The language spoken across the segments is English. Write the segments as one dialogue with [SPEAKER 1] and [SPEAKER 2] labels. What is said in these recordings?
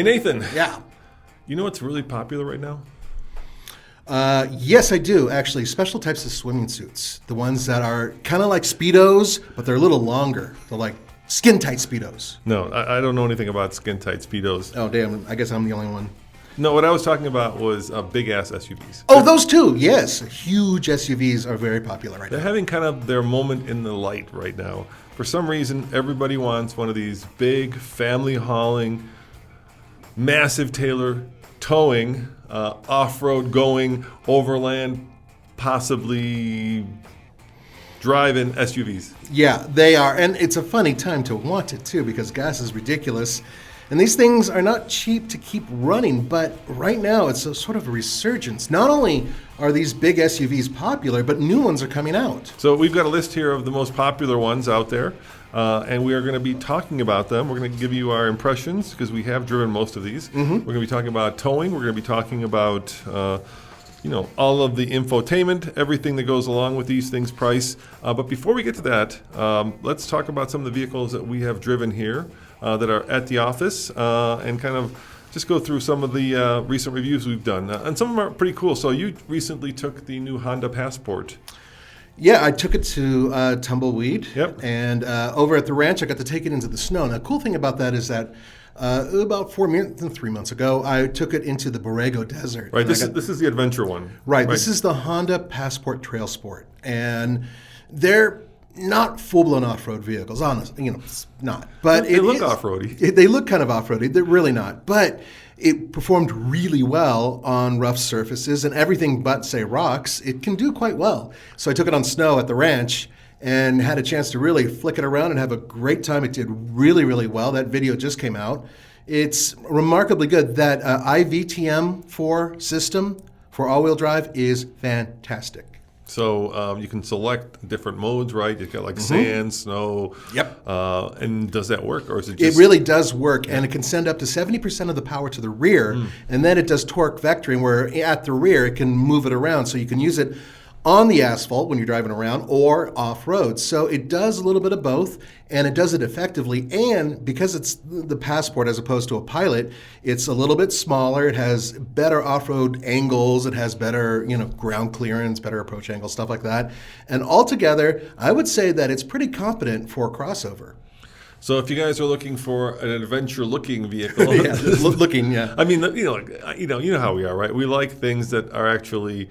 [SPEAKER 1] Hey, Nathan.
[SPEAKER 2] Yeah.
[SPEAKER 1] You know what's really popular right now?
[SPEAKER 2] Yes, I do, actually. Special types of swimming suits. The ones that are kind of like Speedos, but they're a little longer. They're like skin-tight Speedos.
[SPEAKER 1] No, I don't know anything about skin-tight Speedos.
[SPEAKER 2] Oh, damn. I guess I'm the only one.
[SPEAKER 1] No, what I was talking about was big-ass SUVs.
[SPEAKER 2] Oh, those too. Yes. Huge SUVs are very popular right now.
[SPEAKER 1] They're having kind of their moment in the light right now. For some reason, everybody wants one of these big, family-hauling, massive trailer towing, off-road going, overland, possibly driving SUVs.
[SPEAKER 2] Yeah, they are. And it's a funny time to want it, too, because gas is ridiculous. And these things are not cheap to keep running, but right now it's a sort of a resurgence. Not only are these big SUVs popular, but new ones are coming out.
[SPEAKER 1] So we've got a list here of the most popular ones out there, and we are going to be talking about them. We're going to give you our impressions because we have driven most of these. We're going to be talking about towing. We're going to be talking about all of the infotainment, everything that goes along with these things, price. But before we get to that, let's talk about some of the vehicles that we have driven here that are at the office and kind of just go through some of the recent reviews we've done. And some of them are pretty cool. So you recently took the new Honda Passport.
[SPEAKER 2] Yeah, I took it to Tumbleweed.
[SPEAKER 1] Yep.
[SPEAKER 2] And over at the ranch, I got to take it into the snow. Now, the cool thing about that is that about 3 months ago, I took it into the Borrego Desert.
[SPEAKER 1] Right, this is the adventure one.
[SPEAKER 2] Right, this is the Honda Passport Trail Sport. And they're not full-blown off-road vehicles, honestly. It's not. But
[SPEAKER 1] they look off-roady.
[SPEAKER 2] They look kind of off-roady. They're really not. But it performed really well on rough surfaces and everything but, say, rocks. It can do quite well. So I took it on snow at the ranch and had a chance to really flick it around and have a great time. It did really, really well. That video just came out. It's remarkably good. That IVTM4 system for all-wheel drive is fantastic.
[SPEAKER 1] So you can select different modes, right? You've got like sand, snow.
[SPEAKER 2] Yep.
[SPEAKER 1] And does that work, or is it just...
[SPEAKER 2] It really does work, and it can send up to 70% of the power to the rear, and then it does torque vectoring, where at the rear it can move it around, so you can use it on the asphalt when you're driving around or off-road. So it does a little bit of both, and it does it effectively. And because it's the Passport as opposed to a Pilot, it's a little bit smaller. It has better off-road angles. It has better, ground clearance, better approach angles, stuff like that. And altogether, I would say that it's pretty competent for a crossover.
[SPEAKER 1] So if you guys are looking for an adventure-looking vehicle,
[SPEAKER 2] yeah.
[SPEAKER 1] I mean, you know how we are, right? We like things that are actually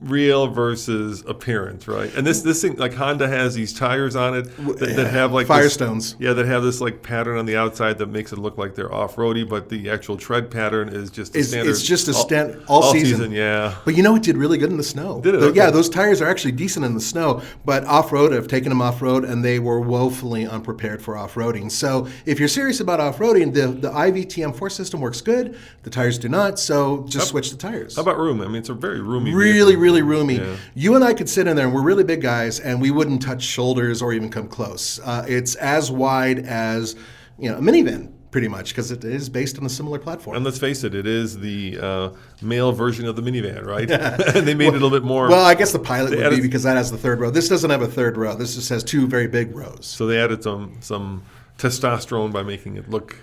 [SPEAKER 1] real versus appearance, right? And this thing, like Honda has these tires on it that have like
[SPEAKER 2] Firestones.
[SPEAKER 1] That have this like pattern on the outside that makes it look like they're off-roady, but the actual tread pattern is just a standard.
[SPEAKER 2] It's just a all season.
[SPEAKER 1] Yeah.
[SPEAKER 2] But it did really good in the snow.
[SPEAKER 1] Did it? Okay.
[SPEAKER 2] Yeah, those tires are actually decent in the snow, but off-road, I've taken them off-road, and they were woefully unprepared for off-roading. So if you're serious about off-roading, the IVTM4 system works good. The tires do not, so just switch the tires.
[SPEAKER 1] How about room? I mean, it's a very roomy
[SPEAKER 2] Really, really roomy.
[SPEAKER 1] Yeah.
[SPEAKER 2] You and I could sit in there, and we're really big guys, and we wouldn't touch shoulders or even come close. It's as wide as a minivan, pretty much, because it is based on a similar platform.
[SPEAKER 1] And let's face it is the male version of the minivan, right? And they made it a little bit more.
[SPEAKER 2] Well, I guess the Pilot would be because that has the third row. This doesn't have a third row. This just has two very big rows.
[SPEAKER 1] So they added some testosterone by making it look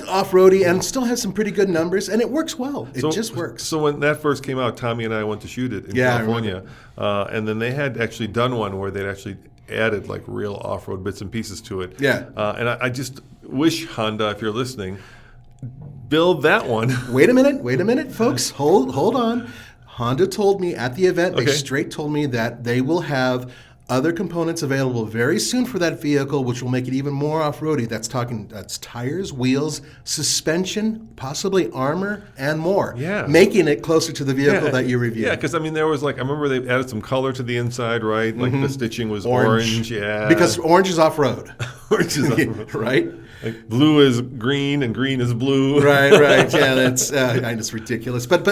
[SPEAKER 2] off-roady and still has some pretty good numbers, and it works well. It just works.
[SPEAKER 1] So when that first came out, Tommy and I went to shoot it in California, and then they had actually done one where they'd actually added like real off-road bits and pieces to it.
[SPEAKER 2] Yeah.
[SPEAKER 1] And I just wish, Honda, if you're listening, build that one.
[SPEAKER 2] Wait a minute, folks. Hold on. Honda told me at the event, they straight told me that they will have other components available very soon for that vehicle, which will make it even more off-roady. That's tires, wheels, suspension, possibly armor, and more.
[SPEAKER 1] Yeah.
[SPEAKER 2] Making it closer to the vehicle that you reviewed.
[SPEAKER 1] Yeah, because there was I remember they added some color to the inside, right? Like the stitching was orange. Yeah.
[SPEAKER 2] Because orange is off-road.
[SPEAKER 1] Orange is off-road.
[SPEAKER 2] Right?
[SPEAKER 1] Like blue is green and green is blue.
[SPEAKER 2] Right. Yeah, that's just ridiculous. But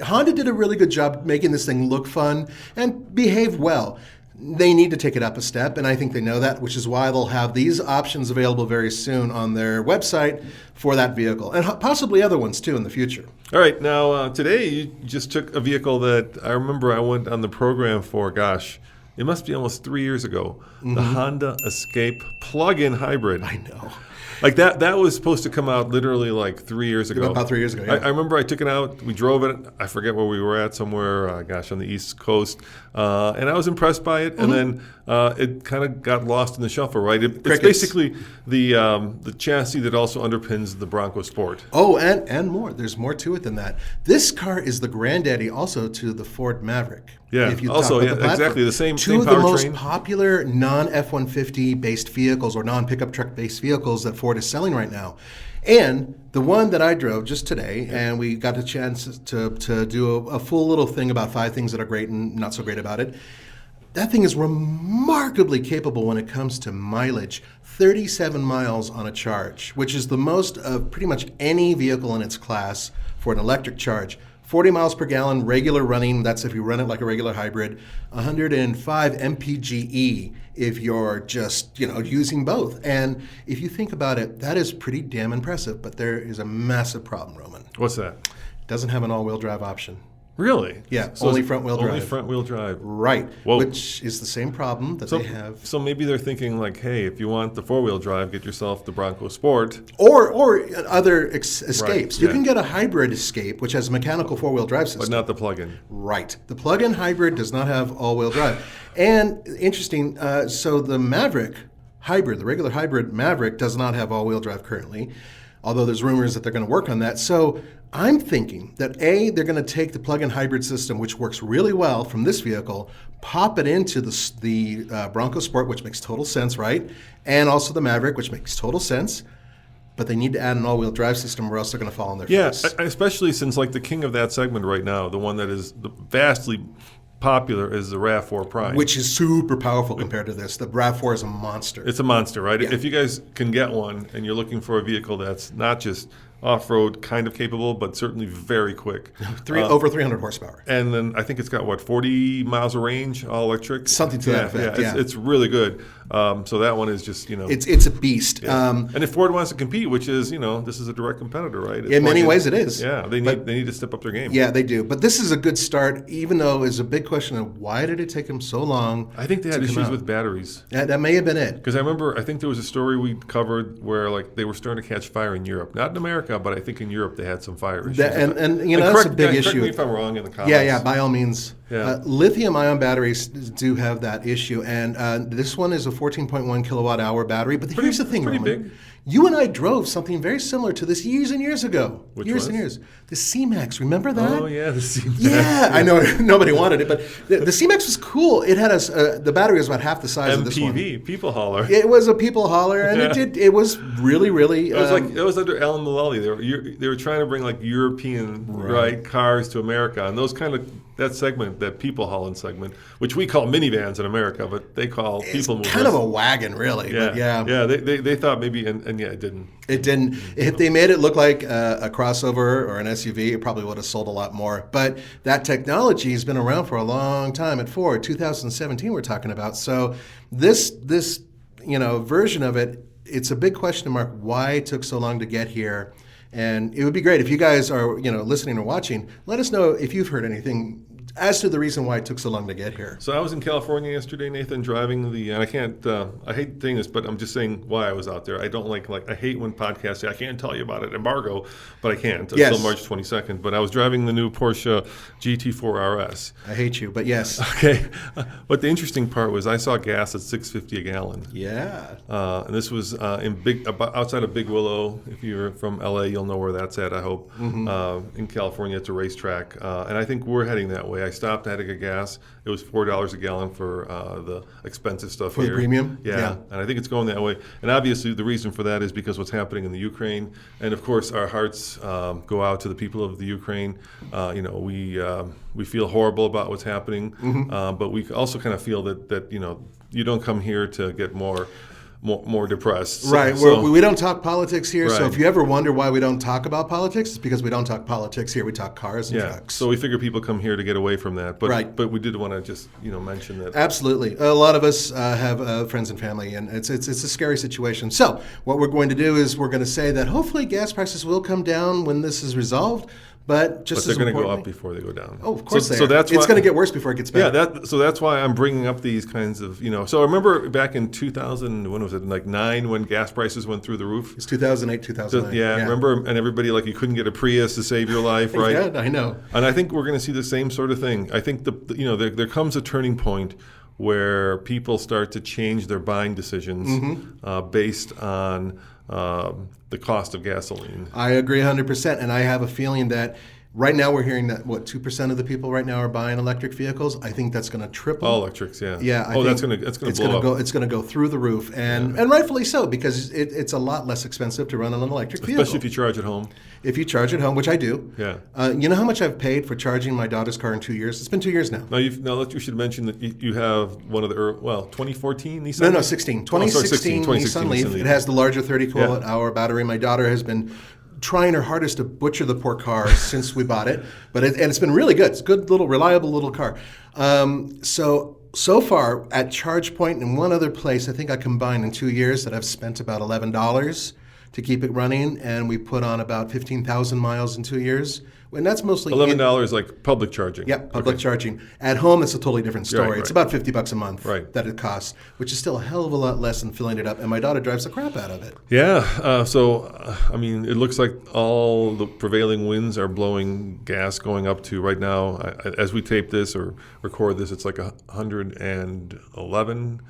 [SPEAKER 2] Honda did a really good job making this thing look fun and behave well. They need to take it up a step, and I think they know that, which is why they'll have these options available very soon on their website for that vehicle, and possibly other ones too in the future.
[SPEAKER 1] All right, now today you just took a vehicle that I remember I went on the program for, it must be almost 3 years ago, the Honda Escape plug-in hybrid.
[SPEAKER 2] I know.
[SPEAKER 1] Like that was supposed to come out literally like 3 years ago.
[SPEAKER 2] About 3 years ago, yeah.
[SPEAKER 1] I remember I took it out. We drove it. I forget where we were at, somewhere, on the East Coast. And I was impressed by it. And then it kind of got lost in the shuffle, right? It's basically the chassis that also underpins the Bronco Sport.
[SPEAKER 2] Oh, and more. There's more to it than that. This car is the granddaddy also to the Ford Maverick.
[SPEAKER 1] Yeah, also, exactly the same
[SPEAKER 2] Two of
[SPEAKER 1] powertrain.
[SPEAKER 2] the most popular non-F-150 based vehicles or non-pickup truck based vehicles that Ford is selling right now. And the one that I drove just today, and we got a chance to do a full little thing about 5 things that are great and not so great about it. That thing is remarkably capable when it comes to mileage. 37 miles on a charge, which is the most of pretty much any vehicle in its class for an electric charge. 40 miles per gallon, regular running, that's if you run it like a regular hybrid. 105 mpge if you're just, using both. And if you think about it, that is pretty damn impressive. But there is a massive problem, Roman.
[SPEAKER 1] What's that?
[SPEAKER 2] It doesn't have an all-wheel drive option.
[SPEAKER 1] Really?
[SPEAKER 2] Yeah, so only front-wheel drive.
[SPEAKER 1] Only front-wheel drive.
[SPEAKER 2] Right,
[SPEAKER 1] Whoa.
[SPEAKER 2] which is the same problem that they have.
[SPEAKER 1] So maybe they're thinking like, hey, if you want the 4-wheel drive, get yourself the Bronco Sport.
[SPEAKER 2] Or other escapes.
[SPEAKER 1] Right,
[SPEAKER 2] You can get a hybrid Escape, which has a mechanical 4-wheel drive system.
[SPEAKER 1] But not the plug-in.
[SPEAKER 2] Right. The plug-in hybrid does not have all-wheel drive. And interesting, so the Maverick hybrid, the regular hybrid Maverick, does not have all-wheel drive currently, although there's rumors that they're going to work on that. So I'm thinking that they're going to take the plug-in hybrid system, which works really well from this vehicle, pop it into the Bronco Sport, which makes total sense, right? And also the Maverick, which makes total sense. But they need to add an all-wheel drive system or else they're going to fall on their face.
[SPEAKER 1] Yeah, especially since like the king of that segment right now, the one that is vastly popular is the RAV4 Prime.
[SPEAKER 2] Which is super powerful compared to this. The RAV4 is a monster.
[SPEAKER 1] It's a monster, right?
[SPEAKER 2] Yeah.
[SPEAKER 1] If you guys can get one and you're looking for a vehicle that's not just off-road kind of capable, but certainly very quick.
[SPEAKER 2] Over 300 horsepower.
[SPEAKER 1] And then I think it's got, 40 miles of range, all electric?
[SPEAKER 2] Something to that effect,
[SPEAKER 1] yeah. It's really good. So that one is just,
[SPEAKER 2] It's a beast.
[SPEAKER 1] Yeah. And if Ford wants to compete, which is, this is a direct competitor, right?
[SPEAKER 2] In many ways it is.
[SPEAKER 1] Yeah, they need to step up their game.
[SPEAKER 2] Yeah, they do. But this is a good start, even though it's a big question of why did it take them so long?
[SPEAKER 1] I think they had issues with batteries.
[SPEAKER 2] Yeah, that may have been it.
[SPEAKER 1] Because I think there was a story we covered where they were starting to catch fire in Europe. Not in America, but I think in Europe they had some fire issues.
[SPEAKER 2] And that's a big issue.
[SPEAKER 1] Correct me if I'm wrong in the comments.
[SPEAKER 2] Yeah, by all means.
[SPEAKER 1] Yeah.
[SPEAKER 2] Lithium-ion batteries do have that issue, and this one is a 14.1 kilowatt-hour battery. But here's the thing,
[SPEAKER 1] pretty
[SPEAKER 2] Roman.
[SPEAKER 1] big.
[SPEAKER 2] You and I drove something very similar to this years and years ago.
[SPEAKER 1] Which
[SPEAKER 2] years
[SPEAKER 1] was?
[SPEAKER 2] and years. The C-Max, remember that?
[SPEAKER 1] Oh, yeah, the C-Max.
[SPEAKER 2] Yeah, I know nobody wanted it, but the C-Max was cool. It had the battery was about half the size of this one.
[SPEAKER 1] MPV, people hauler.
[SPEAKER 2] It was a people hauler, and it was really, really.
[SPEAKER 1] It was under Alan Mullally. They were trying to bring European cars to America, and that segment, that people hauling segment, which we call minivans in America, but they call people movers.
[SPEAKER 2] Kind of a wagon, really.
[SPEAKER 1] Yeah,
[SPEAKER 2] but
[SPEAKER 1] They thought maybe, and it didn't.
[SPEAKER 2] It didn't. If they made it look like a crossover or an SUV, it probably would have sold a lot more. But that technology has been around for a long time at Ford. 2017, we're talking about. So this version of it, it's a big question mark why it took so long to get here. And it would be great if you guys are listening or watching. Let us know if you've heard anything as to the reason why it took so long to get here.
[SPEAKER 1] So I was in California yesterday, Nathan, driving and I can't, I hate saying this, but I'm just saying why I was out there. I don't I hate when podcasts say, I can't tell you about it, embargo, but I can't until March 22nd. But I was driving the new Porsche GT4 RS.
[SPEAKER 2] I hate you, but yes.
[SPEAKER 1] Okay. But the interesting part was I saw gas at $6.50 a gallon.
[SPEAKER 2] Yeah.
[SPEAKER 1] And this was outside of Big Willow. If you're from LA, you'll know where that's at, I hope. Mm-hmm. In California, it's a racetrack. And I think we're heading that way. I stopped, I had to get gas. It was $4 a gallon for the expensive stuff
[SPEAKER 2] for
[SPEAKER 1] here.
[SPEAKER 2] For the premium?
[SPEAKER 1] Yeah, and I think it's going that way. And obviously the reason for that is because what's happening in the Ukraine. And of course our hearts go out to the people of the Ukraine. We feel horrible about what's happening, but we also kind of feel that you don't come here to get more depressed.
[SPEAKER 2] Right. We don't talk politics here. Right. So if you ever wonder why we don't talk about politics, it's because we don't talk politics here. We talk cars and trucks.
[SPEAKER 1] So we figure people come here to get away from that. But we did want to just mention that.
[SPEAKER 2] Absolutely. A lot of us have friends and family, and it's a scary situation. So what we're going to do is we're going to say that hopefully gas prices will come down when this is resolved. But just
[SPEAKER 1] But they're
[SPEAKER 2] as
[SPEAKER 1] going to go
[SPEAKER 2] importantly-
[SPEAKER 1] up before they go down.
[SPEAKER 2] Oh, of course
[SPEAKER 1] So that's
[SPEAKER 2] it's
[SPEAKER 1] why-
[SPEAKER 2] going to get worse before it gets better.
[SPEAKER 1] Yeah, so that's why I'm bringing up these kinds of, So I remember back in 2000, when was it, like 9, when gas prices went through the roof?
[SPEAKER 2] It's 2008, 2009.
[SPEAKER 1] Yeah, remember, and everybody, like, you couldn't get a Prius to save your life, right?
[SPEAKER 2] Yeah, I know.
[SPEAKER 1] And I think we're going to see the same sort of thing. I think there comes a turning point where people start to change their buying decisions based on the cost of gasoline.
[SPEAKER 2] I agree 100%. And I have a feeling that right now we're hearing that, 2% of the people right now are buying electric vehicles. I think that's going to triple.
[SPEAKER 1] All electrics, yeah.
[SPEAKER 2] Yeah.
[SPEAKER 1] That's going to blow up.
[SPEAKER 2] It's going to go through the roof. And rightfully so, because it's a lot less expensive to run an electric vehicle.
[SPEAKER 1] Especially if you charge at home.
[SPEAKER 2] If you charge at home, which I do.
[SPEAKER 1] Yeah.
[SPEAKER 2] You know how much I've paid for charging my daughter's car in 2 years? It's been 2 years now.
[SPEAKER 1] Now, you should mention that you have one of the 2014 Nissan?
[SPEAKER 2] No, 16. 2016 Nissan Leaf. It has the larger 30 kilowatt hour battery. My daughter has been trying her hardest to butcher the poor car since we bought it, but it's been really good. It's a good little, reliable little car. So far at ChargePoint and one other place, I think I combined in 2 years that I've spent about $11 to keep it running, and we put on about 15,000 miles in 2 years. And that's mostly
[SPEAKER 1] $11 like public charging.
[SPEAKER 2] Yep, public charging. At home, it's a totally different story.
[SPEAKER 1] Right.
[SPEAKER 2] It's about $50 a month
[SPEAKER 1] Right.
[SPEAKER 2] that it costs, which is still a hell of a lot less than filling it up. And my daughter drives the crap out of it.
[SPEAKER 1] Yeah. It looks like all the prevailing winds are blowing gas going up to right now. As we tape this or record this, it's like 111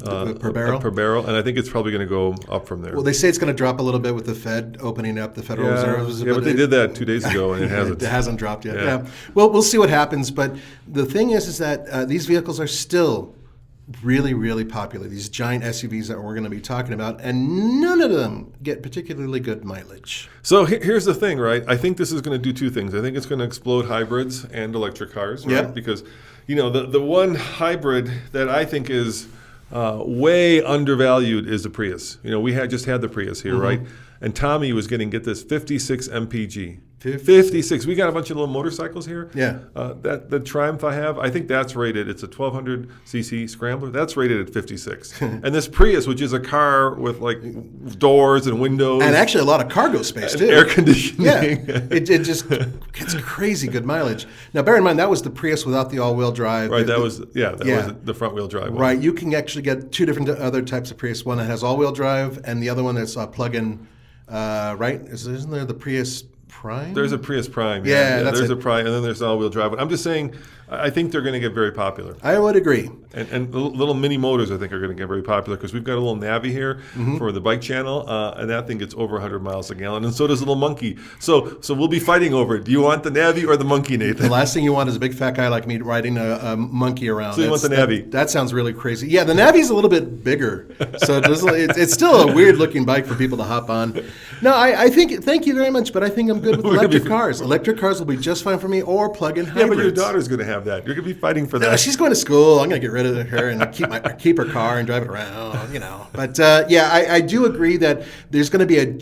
[SPEAKER 2] per barrel.
[SPEAKER 1] Per barrel, and I think it's probably going to go up from there.
[SPEAKER 2] Well, they say it's going to drop a little bit with the Fed opening up, the Federal Reserve.
[SPEAKER 1] Yeah, but they did that 2 days ago, and it hasn't.
[SPEAKER 2] It hasn't dropped yet.
[SPEAKER 1] Yeah.
[SPEAKER 2] Yeah. Well, we'll see what happens. But the thing is that these vehicles are still really, really popular. These giant SUVs that we're going to be talking about, and none of them get particularly good mileage.
[SPEAKER 1] So here's the thing, right? I think this is going to do two things. I think it's going to explode hybrids and electric cars, right?
[SPEAKER 2] Yeah.
[SPEAKER 1] Because, the one hybrid that I think is way undervalued is the Prius. We just had the Prius here, right? And Tommy was getting, get this, 56 mpg. 56. We got a bunch of little motorcycles here.
[SPEAKER 2] Yeah.
[SPEAKER 1] The Triumph I think that's rated. It's a 1200 cc Scrambler. That's rated at 56. And this Prius, which is a car with like doors and windows,
[SPEAKER 2] And actually a lot of cargo space, too.
[SPEAKER 1] air conditioning.
[SPEAKER 2] Yeah, it just gets crazy good mileage. Now, bear in mind, that was the Prius without the all-wheel drive.
[SPEAKER 1] Right, that was the front-wheel drive one.
[SPEAKER 2] Right, you can actually get two different other types of Prius. One that has all-wheel drive, and the other one that's plug-in, right? Isn't there the Prius Prime?
[SPEAKER 1] There's a Prius Prime.
[SPEAKER 2] Yeah, that's
[SPEAKER 1] there's
[SPEAKER 2] it.
[SPEAKER 1] a Prime, and then there's all-wheel drive. But I'm just saying, I think they're going to get very popular.
[SPEAKER 2] I would agree.
[SPEAKER 1] And little mini motors, I think, are going to get very popular because we've got a little Navi here for the bike channel, and that thing gets over 100 miles a gallon, and so does a little Monkey. So we'll be fighting over it. Do you want the Navi or the Monkey, Nathan?
[SPEAKER 2] The last thing you want is a big fat guy like me riding a monkey around.
[SPEAKER 1] So you want the Navi?
[SPEAKER 2] That sounds really crazy. Yeah, the Navi's a little bit bigger, so it's still a weird-looking bike for people to hop on. No, I think, thank you very much, but I think I'm good with electric cars. Electric cars will be just fine for me, or plug-in hybrids.
[SPEAKER 1] Yeah, but your daughter's going to have that. You're going to be fighting for that.
[SPEAKER 2] No, she's going to school. I'm going to get rid of her and keep her car and drive it around, But I do agree that there's going to be a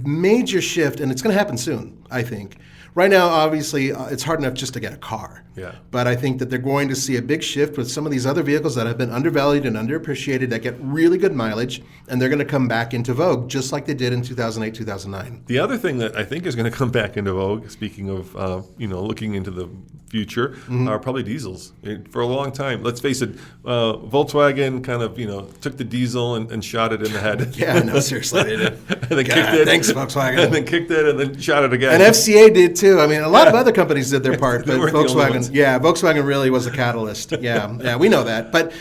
[SPEAKER 2] major shift, and it's going to happen soon, I think. Right now, obviously, it's hard enough just to get a car.
[SPEAKER 1] Yeah.
[SPEAKER 2] But I think that they're going to see a big shift with some of these other vehicles that have been undervalued and underappreciated that get really good mileage, and they're going to come back into vogue just like they did in 2008, 2009.
[SPEAKER 1] The other thing that I think is going to come back into vogue, speaking of looking into the future, are probably diesels. For a long time, let's face it, Volkswagen kind of took the diesel and shot it in the head.
[SPEAKER 2] Yeah, no, seriously, they did.
[SPEAKER 1] And then kicked it.
[SPEAKER 2] Thanks, Volkswagen.
[SPEAKER 1] And then kicked it and then shot it again.
[SPEAKER 2] And FCA did too. I mean, a lot of other companies did their part, but
[SPEAKER 1] weren't the only ones.
[SPEAKER 2] Volkswagen really was the catalyst. Yeah, we know that. But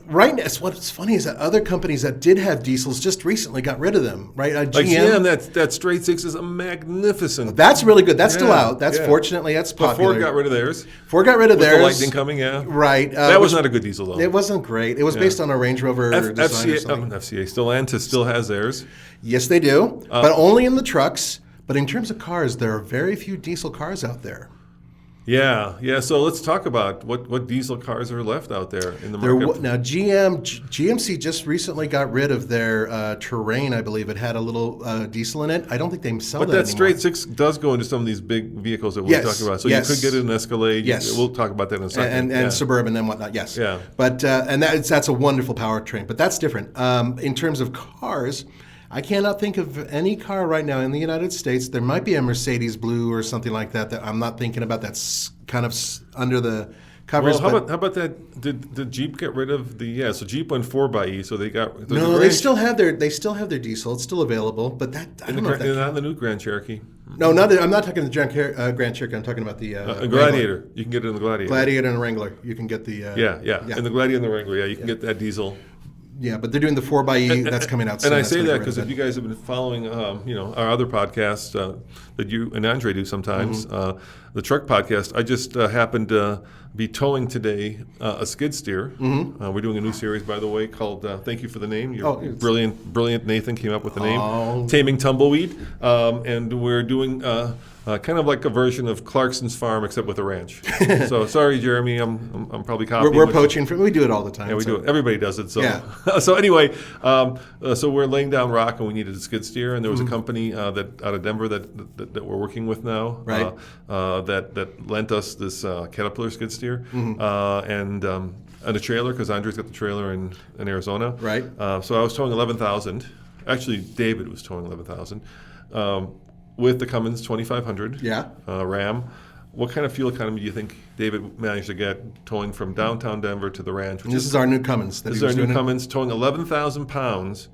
[SPEAKER 2] right now, what's funny is that other companies that did have diesels just recently got rid of them. Right,
[SPEAKER 1] Like
[SPEAKER 2] GM.
[SPEAKER 1] that straight six is a magnificent.
[SPEAKER 2] That's really good. That's still out.
[SPEAKER 1] Yeah.
[SPEAKER 2] Fortunately, that's
[SPEAKER 1] But
[SPEAKER 2] popular.
[SPEAKER 1] Ford got rid of theirs.
[SPEAKER 2] Ford got rid of
[SPEAKER 1] With
[SPEAKER 2] theirs.
[SPEAKER 1] the Lightning coming, yeah.
[SPEAKER 2] Right.
[SPEAKER 1] That was not a good diesel, though.
[SPEAKER 2] It wasn't great. It was based on a Range Rover design or something.
[SPEAKER 1] FCA, Stellantis still has theirs.
[SPEAKER 2] Yes, they do, but only in the trucks. But in terms of cars, there are very few diesel cars out there.
[SPEAKER 1] Yeah. So let's talk about what diesel cars are left out there in the market.
[SPEAKER 2] Now, GMC just recently got rid of their Terrain, I believe. It had a little diesel in it. I don't think they sell
[SPEAKER 1] But
[SPEAKER 2] that
[SPEAKER 1] that
[SPEAKER 2] anymore.
[SPEAKER 1] straight six does go into some of these big vehicles that we're talking about. So you could get an Escalade.
[SPEAKER 2] Yes.
[SPEAKER 1] We'll talk about that in a second.
[SPEAKER 2] And Suburban and whatnot, yes.
[SPEAKER 1] Yeah.
[SPEAKER 2] But and that's a wonderful powertrain. But that's different. In terms of cars, I cannot think of any car right now in the United States. There might be a Mercedes Blue or something like that that I'm not thinking about that's kind of under the covers.
[SPEAKER 1] Well, how about that? Did Jeep get rid of the? So Jeep went 4xe, so they got.
[SPEAKER 2] No, they still have their diesel. It's still available, but that I don't know. If that
[SPEAKER 1] not the new Grand Cherokee.
[SPEAKER 2] No, I'm not talking the Grand Cherokee. I'm talking about the
[SPEAKER 1] Gladiator. You can get it in the Gladiator.
[SPEAKER 2] Gladiator and Wrangler. You can get the.
[SPEAKER 1] Yeah. In the Gladiator and the Wrangler, you can get that diesel.
[SPEAKER 2] Yeah, but they're doing the 4xe that's coming out soon.
[SPEAKER 1] And I say that because if you guys have been following, our other podcasts that you and Andre do sometimes, the truck podcast, I just happened to be towing today a skid steer. We're doing a new series, by the way, called Thank You for the Name. Brilliant Nathan came up with the name, Taming Tumbleweed. And we're doing kind of like a version of Clarkson's Farm, except with a ranch. So sorry, Jeremy, I'm probably copying.
[SPEAKER 2] We're poaching from. We do it all the time.
[SPEAKER 1] Yeah, we do it. Everybody does it. So so anyway, so we're laying down rock, and we needed a skid steer, and there was a company that out of Denver that we're working with now,
[SPEAKER 2] right?
[SPEAKER 1] That lent us this Caterpillar skid steer, and a trailer, because Andre's got the trailer in Arizona,
[SPEAKER 2] right?
[SPEAKER 1] So I was towing 11,000. Actually, David was towing 11,000. With the Cummins 2500 Ram. What kind of fuel economy do you think David managed to get towing from downtown Denver to the ranch?
[SPEAKER 2] This is our new Cummins.
[SPEAKER 1] This is our new Cummins, towing 11,000 pounds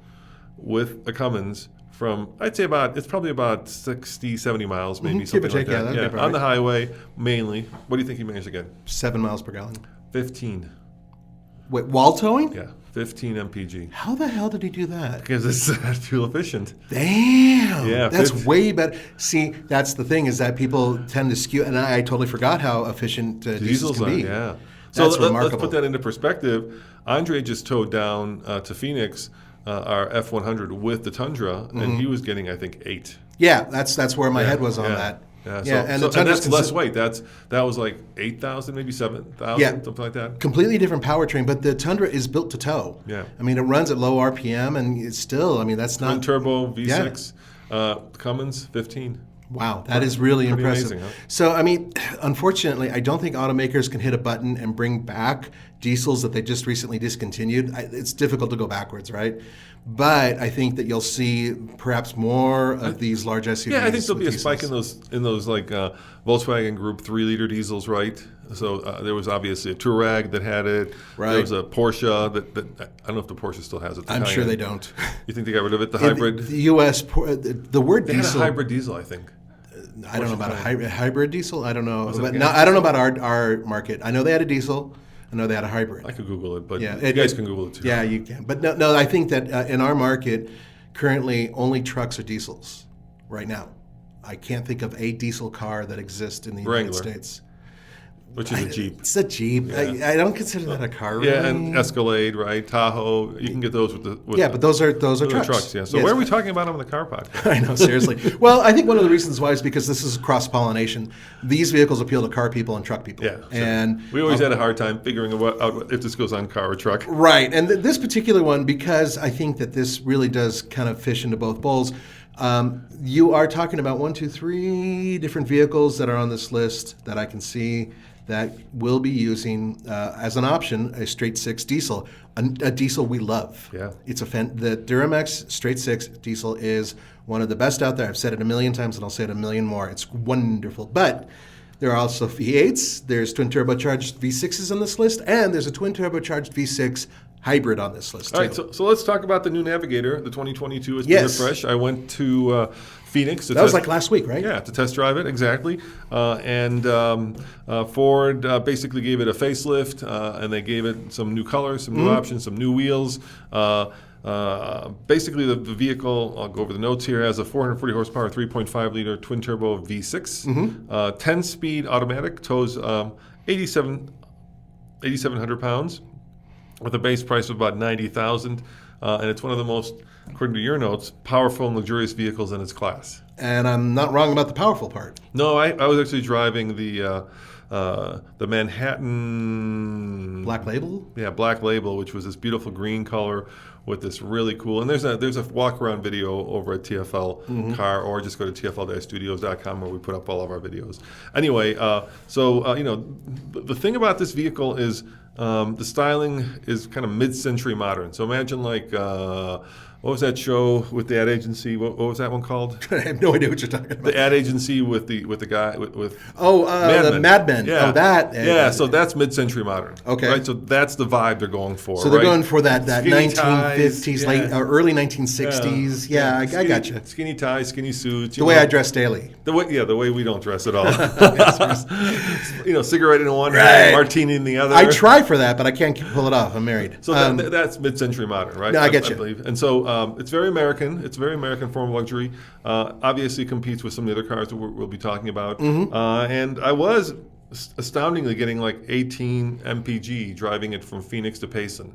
[SPEAKER 1] with a Cummins from, I'd say it's probably about 60, 70 miles, maybe, something like that. Yeah, on the highway, mainly. What do you think he managed to get?
[SPEAKER 2] 7 miles per gallon.
[SPEAKER 1] 15.
[SPEAKER 2] Wait, while towing?
[SPEAKER 1] Yeah. 15 mpg.
[SPEAKER 2] How the hell did he do that?
[SPEAKER 1] Because it's fuel efficient.
[SPEAKER 2] Damn.
[SPEAKER 1] Yeah,
[SPEAKER 2] that's way better. See, that's the thing, is that people tend to skew, and I totally forgot how efficient diesels can be.
[SPEAKER 1] Yeah.
[SPEAKER 2] So
[SPEAKER 1] let's put that into perspective. Andre just towed down to Phoenix our F100 with the Tundra, and he was getting, I think, 8.
[SPEAKER 2] Yeah, that's where my head was on that.
[SPEAKER 1] Yeah, and that's less weight. That was like 8,000, maybe 7,000, something like that.
[SPEAKER 2] Completely different powertrain, but the Tundra is built to tow.
[SPEAKER 1] Yeah,
[SPEAKER 2] I mean, it runs at low RPM, and it's still. I mean, that's not
[SPEAKER 1] twin turbo V6, Cummins 15.
[SPEAKER 2] Wow, that is really impressive.
[SPEAKER 1] Amazing, huh?
[SPEAKER 2] So, I mean, unfortunately, I don't think automakers can hit a button and bring back diesels that they just recently discontinued. It's difficult to go backwards, right? But I think that you'll see perhaps more of these large SUVs.
[SPEAKER 1] Yeah, I think there'll be a spike in those like Volkswagen Group 3-liter diesels, right? So there was obviously a Touareg that had it. Right. There was a Porsche that I don't know if the Porsche still has it.
[SPEAKER 2] I'm sure they don't.
[SPEAKER 1] You think they got rid of it? The hybrid.
[SPEAKER 2] The U.S. the word
[SPEAKER 1] they
[SPEAKER 2] diesel.
[SPEAKER 1] Had a hybrid diesel, I think.
[SPEAKER 2] I don't know about a hybrid diesel. I don't know. I don't know about our market. I know they had a diesel. I know they had a hybrid.
[SPEAKER 1] I could Google it, but you guys can Google it too.
[SPEAKER 2] Yeah, you can. But no, I think that in our market, currently only trucks are diesels right now. I can't think of a diesel car that exists in the United States.
[SPEAKER 1] Which is a Jeep.
[SPEAKER 2] It's a Jeep. Yeah. I don't consider that a car. Really.
[SPEAKER 1] Yeah, and Escalade, right? Tahoe. You can get those with the.
[SPEAKER 2] But those are trucks.
[SPEAKER 1] Yeah. So where are we talking about them in the car podcast?
[SPEAKER 2] I know, seriously. Well, I think one of the reasons why is because this is cross pollination. These vehicles appeal to car people and truck people.
[SPEAKER 1] Yeah. Sure.
[SPEAKER 2] And
[SPEAKER 1] we always had a hard time figuring out if this goes on car or truck.
[SPEAKER 2] Right, and this particular one, because I think that this really does kind of fish into both bowls. You are talking about 1, 2, 3 different vehicles that are on this list that I can see that will be using as an option a straight 6 diesel, a diesel we love.
[SPEAKER 1] Yeah,
[SPEAKER 2] it's the Duramax straight 6 diesel is one of the best out there. I've said it a million times, and I'll say it a million more. It's wonderful, but there are also V8s. There's twin turbocharged V6s on this list, and there's a twin turbocharged V6 hybrid on this list.
[SPEAKER 1] All right, so let's talk about the new Navigator. The 2022 has been refreshed. I went to Phoenix.
[SPEAKER 2] That was like last week, right?
[SPEAKER 1] Yeah, to test drive it, exactly. And Ford basically gave it a facelift, and they gave it some new colors, some new options, some new wheels. Basically, the vehicle, I'll go over the notes here, has a 440 horsepower, 3.5-liter twin-turbo V6, 10-speed automatic, tows 8,700 pounds, with a base price of about $90,000, and it's one of the most, according to your notes, powerful and luxurious vehicles in its class.
[SPEAKER 2] And I'm not wrong about the powerful part.
[SPEAKER 1] No, I was actually driving the Manhattan
[SPEAKER 2] Black Label.
[SPEAKER 1] Yeah, Black Label, which was this beautiful green color with this really cool. And there's a walk around video over at TFL Car, or just go to TFL-studios.com where we put up all of our videos. Anyway, the thing about this vehicle is The styling is kind of mid-century modern. So imagine like, what was that show with the ad agency? What was that one called?
[SPEAKER 2] I have no idea what you're talking about.
[SPEAKER 1] The ad agency with the guy with
[SPEAKER 2] the Mad Men.
[SPEAKER 1] Yeah.
[SPEAKER 2] Oh, that.
[SPEAKER 1] So that's mid-century modern.
[SPEAKER 2] Okay.
[SPEAKER 1] Right. So that's the vibe they're going for.
[SPEAKER 2] So they're
[SPEAKER 1] right?
[SPEAKER 2] going for that
[SPEAKER 1] Skinny
[SPEAKER 2] 1950s,
[SPEAKER 1] ties,
[SPEAKER 2] late early 1960s. Yeah, I got you.
[SPEAKER 1] Skinny ties, skinny suits.
[SPEAKER 2] The way I dress daily.
[SPEAKER 1] The way we don't dress at all. Cigarette in one
[SPEAKER 2] Right.
[SPEAKER 1] hand, martini in the other.
[SPEAKER 2] I try for that, but I can't pull it off. I'm married.
[SPEAKER 1] So that's mid-century modern, right?
[SPEAKER 2] No, I get you.
[SPEAKER 1] believe. And so it's very American. It's a very American form of luxury. Obviously competes with some of the other cars that we'll be talking about. And I was astoundingly getting like 18 mpg driving it from Phoenix to Payson.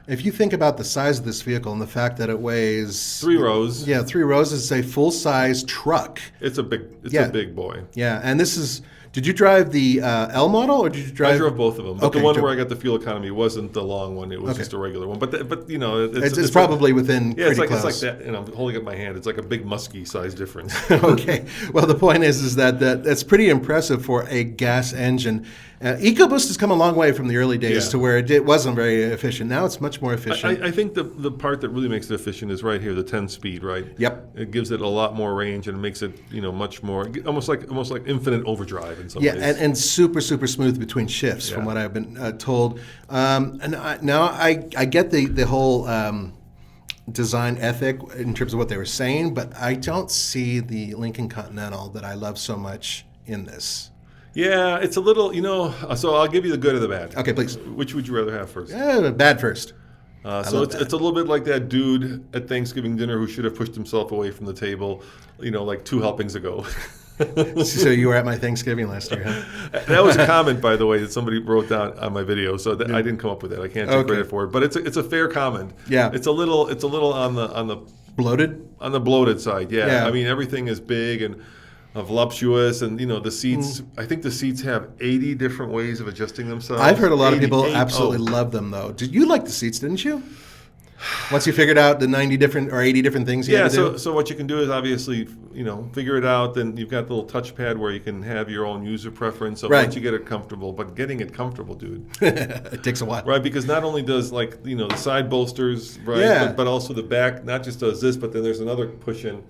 [SPEAKER 2] If you think about the size of this vehicle and the fact that it weighs
[SPEAKER 1] 3 rows.
[SPEAKER 2] Yeah, 3 rows is a full-size truck.
[SPEAKER 1] It's a big boy.
[SPEAKER 2] Yeah, and this is. Did you drive the L model or did you drive?
[SPEAKER 1] I drove both of them, but
[SPEAKER 2] Okay,
[SPEAKER 1] the one where I got the fuel economy wasn't the long one. It was just a regular one. But
[SPEAKER 2] it's probably within
[SPEAKER 1] it's
[SPEAKER 2] pretty
[SPEAKER 1] like
[SPEAKER 2] close.
[SPEAKER 1] that. I'm holding up my hand. It's like a big muskie size difference.
[SPEAKER 2] Okay. Well, the point is that's pretty impressive for a gas engine. EcoBoost has come a long way from the early days to where it wasn't very efficient. Now it's much more efficient.
[SPEAKER 1] I think the part that really makes it efficient is right here, the 10-speed, right?
[SPEAKER 2] Yep.
[SPEAKER 1] It gives it a lot more range and it makes it much more almost like infinite overdrive in some ways.
[SPEAKER 2] And super smooth between shifts, from what I've been told. Now I get the whole design ethic in terms of what they were saying, but I don't see the Lincoln Continental that I love so much in this.
[SPEAKER 1] Yeah, it's a little, so I'll give you the good or the bad.
[SPEAKER 2] Okay, please.
[SPEAKER 1] Which would you rather have first?
[SPEAKER 2] Bad first.
[SPEAKER 1] So it's a little bit like that dude at Thanksgiving dinner who should have pushed himself away from the table, like 2 helpings ago.
[SPEAKER 2] So you were at my Thanksgiving last year, huh?
[SPEAKER 1] That was a comment, by the way, that somebody wrote down on my video. So I didn't come up with that. I can't take credit for it, but it's a fair comment.
[SPEAKER 2] Yeah,
[SPEAKER 1] it's a little on the
[SPEAKER 2] bloated.
[SPEAKER 1] On the bloated side,
[SPEAKER 2] yeah.
[SPEAKER 1] I mean, everything is big and voluptuous, and the seats. I think the seats have 80 different ways of adjusting themselves.
[SPEAKER 2] I've heard a lot of people absolutely love them, though. Did you like the seats? Didn't you? Once you figured out the 90 different or 80 different things you had to do?
[SPEAKER 1] So what you can do is obviously, figure it out. Then you've got the little touchpad where you can have your own user preference. So once you get it comfortable, but getting it comfortable, dude.
[SPEAKER 2] It takes a while.
[SPEAKER 1] Right, because not only does the side bolsters, right, but also the back not just does this, but then there's another push-in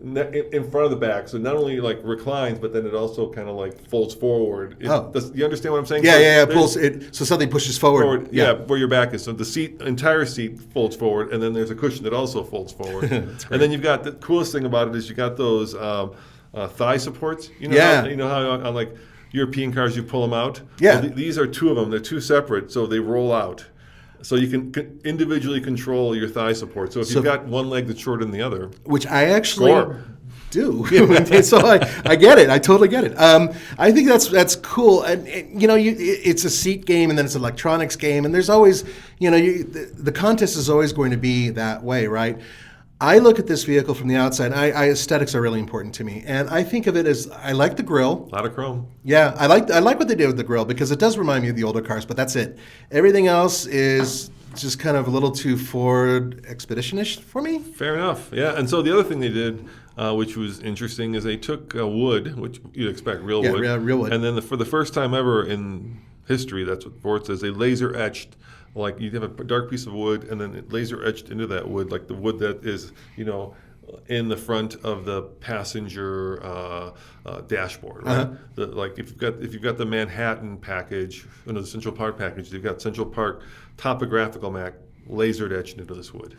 [SPEAKER 1] in front of the back, so not only reclines, but then it also kind of folds forward. You understand what I'm saying?
[SPEAKER 2] Yeah. Pulls it, so something pushes forward.
[SPEAKER 1] Yeah, where your back is. So the entire seat folds forward, and then there's a cushion that also folds forward. And then you've got the coolest thing about it is you got those thigh supports. How on European cars you pull them out.
[SPEAKER 2] Yeah.
[SPEAKER 1] Well, these are 2 of them. They're 2 separate, so they roll out. So you can individually control your thigh support. So if you've got one leg that's shorter than the other,
[SPEAKER 2] which I actually do. So I get it. I totally get it. I think that's cool. And it's a seat game, and then it's an electronics game, and there's always the contest is always going to be that way, right? I look at this vehicle from the outside. Aesthetics are really important to me, and I think of it as I like the grille.
[SPEAKER 1] A lot of chrome.
[SPEAKER 2] Yeah, I like what they did with the grille because it does remind me of the older cars, but that's it. Everything else is just kind of a little too Ford Expedition-ish for me.
[SPEAKER 1] Fair enough. Yeah, and so the other thing they did, which was interesting, is they took wood, which you'd expect, real wood.
[SPEAKER 2] Yeah, real wood.
[SPEAKER 1] And then for the first time ever in history, that's what Ford says, they laser etched. Like you have a dark piece of wood, and then it laser etched into that wood, like the wood that is, in the front of the passenger dashboard, right? If you've got the Manhattan package, the Central Park package, you've got Central Park topographical map lasered etched into this wood.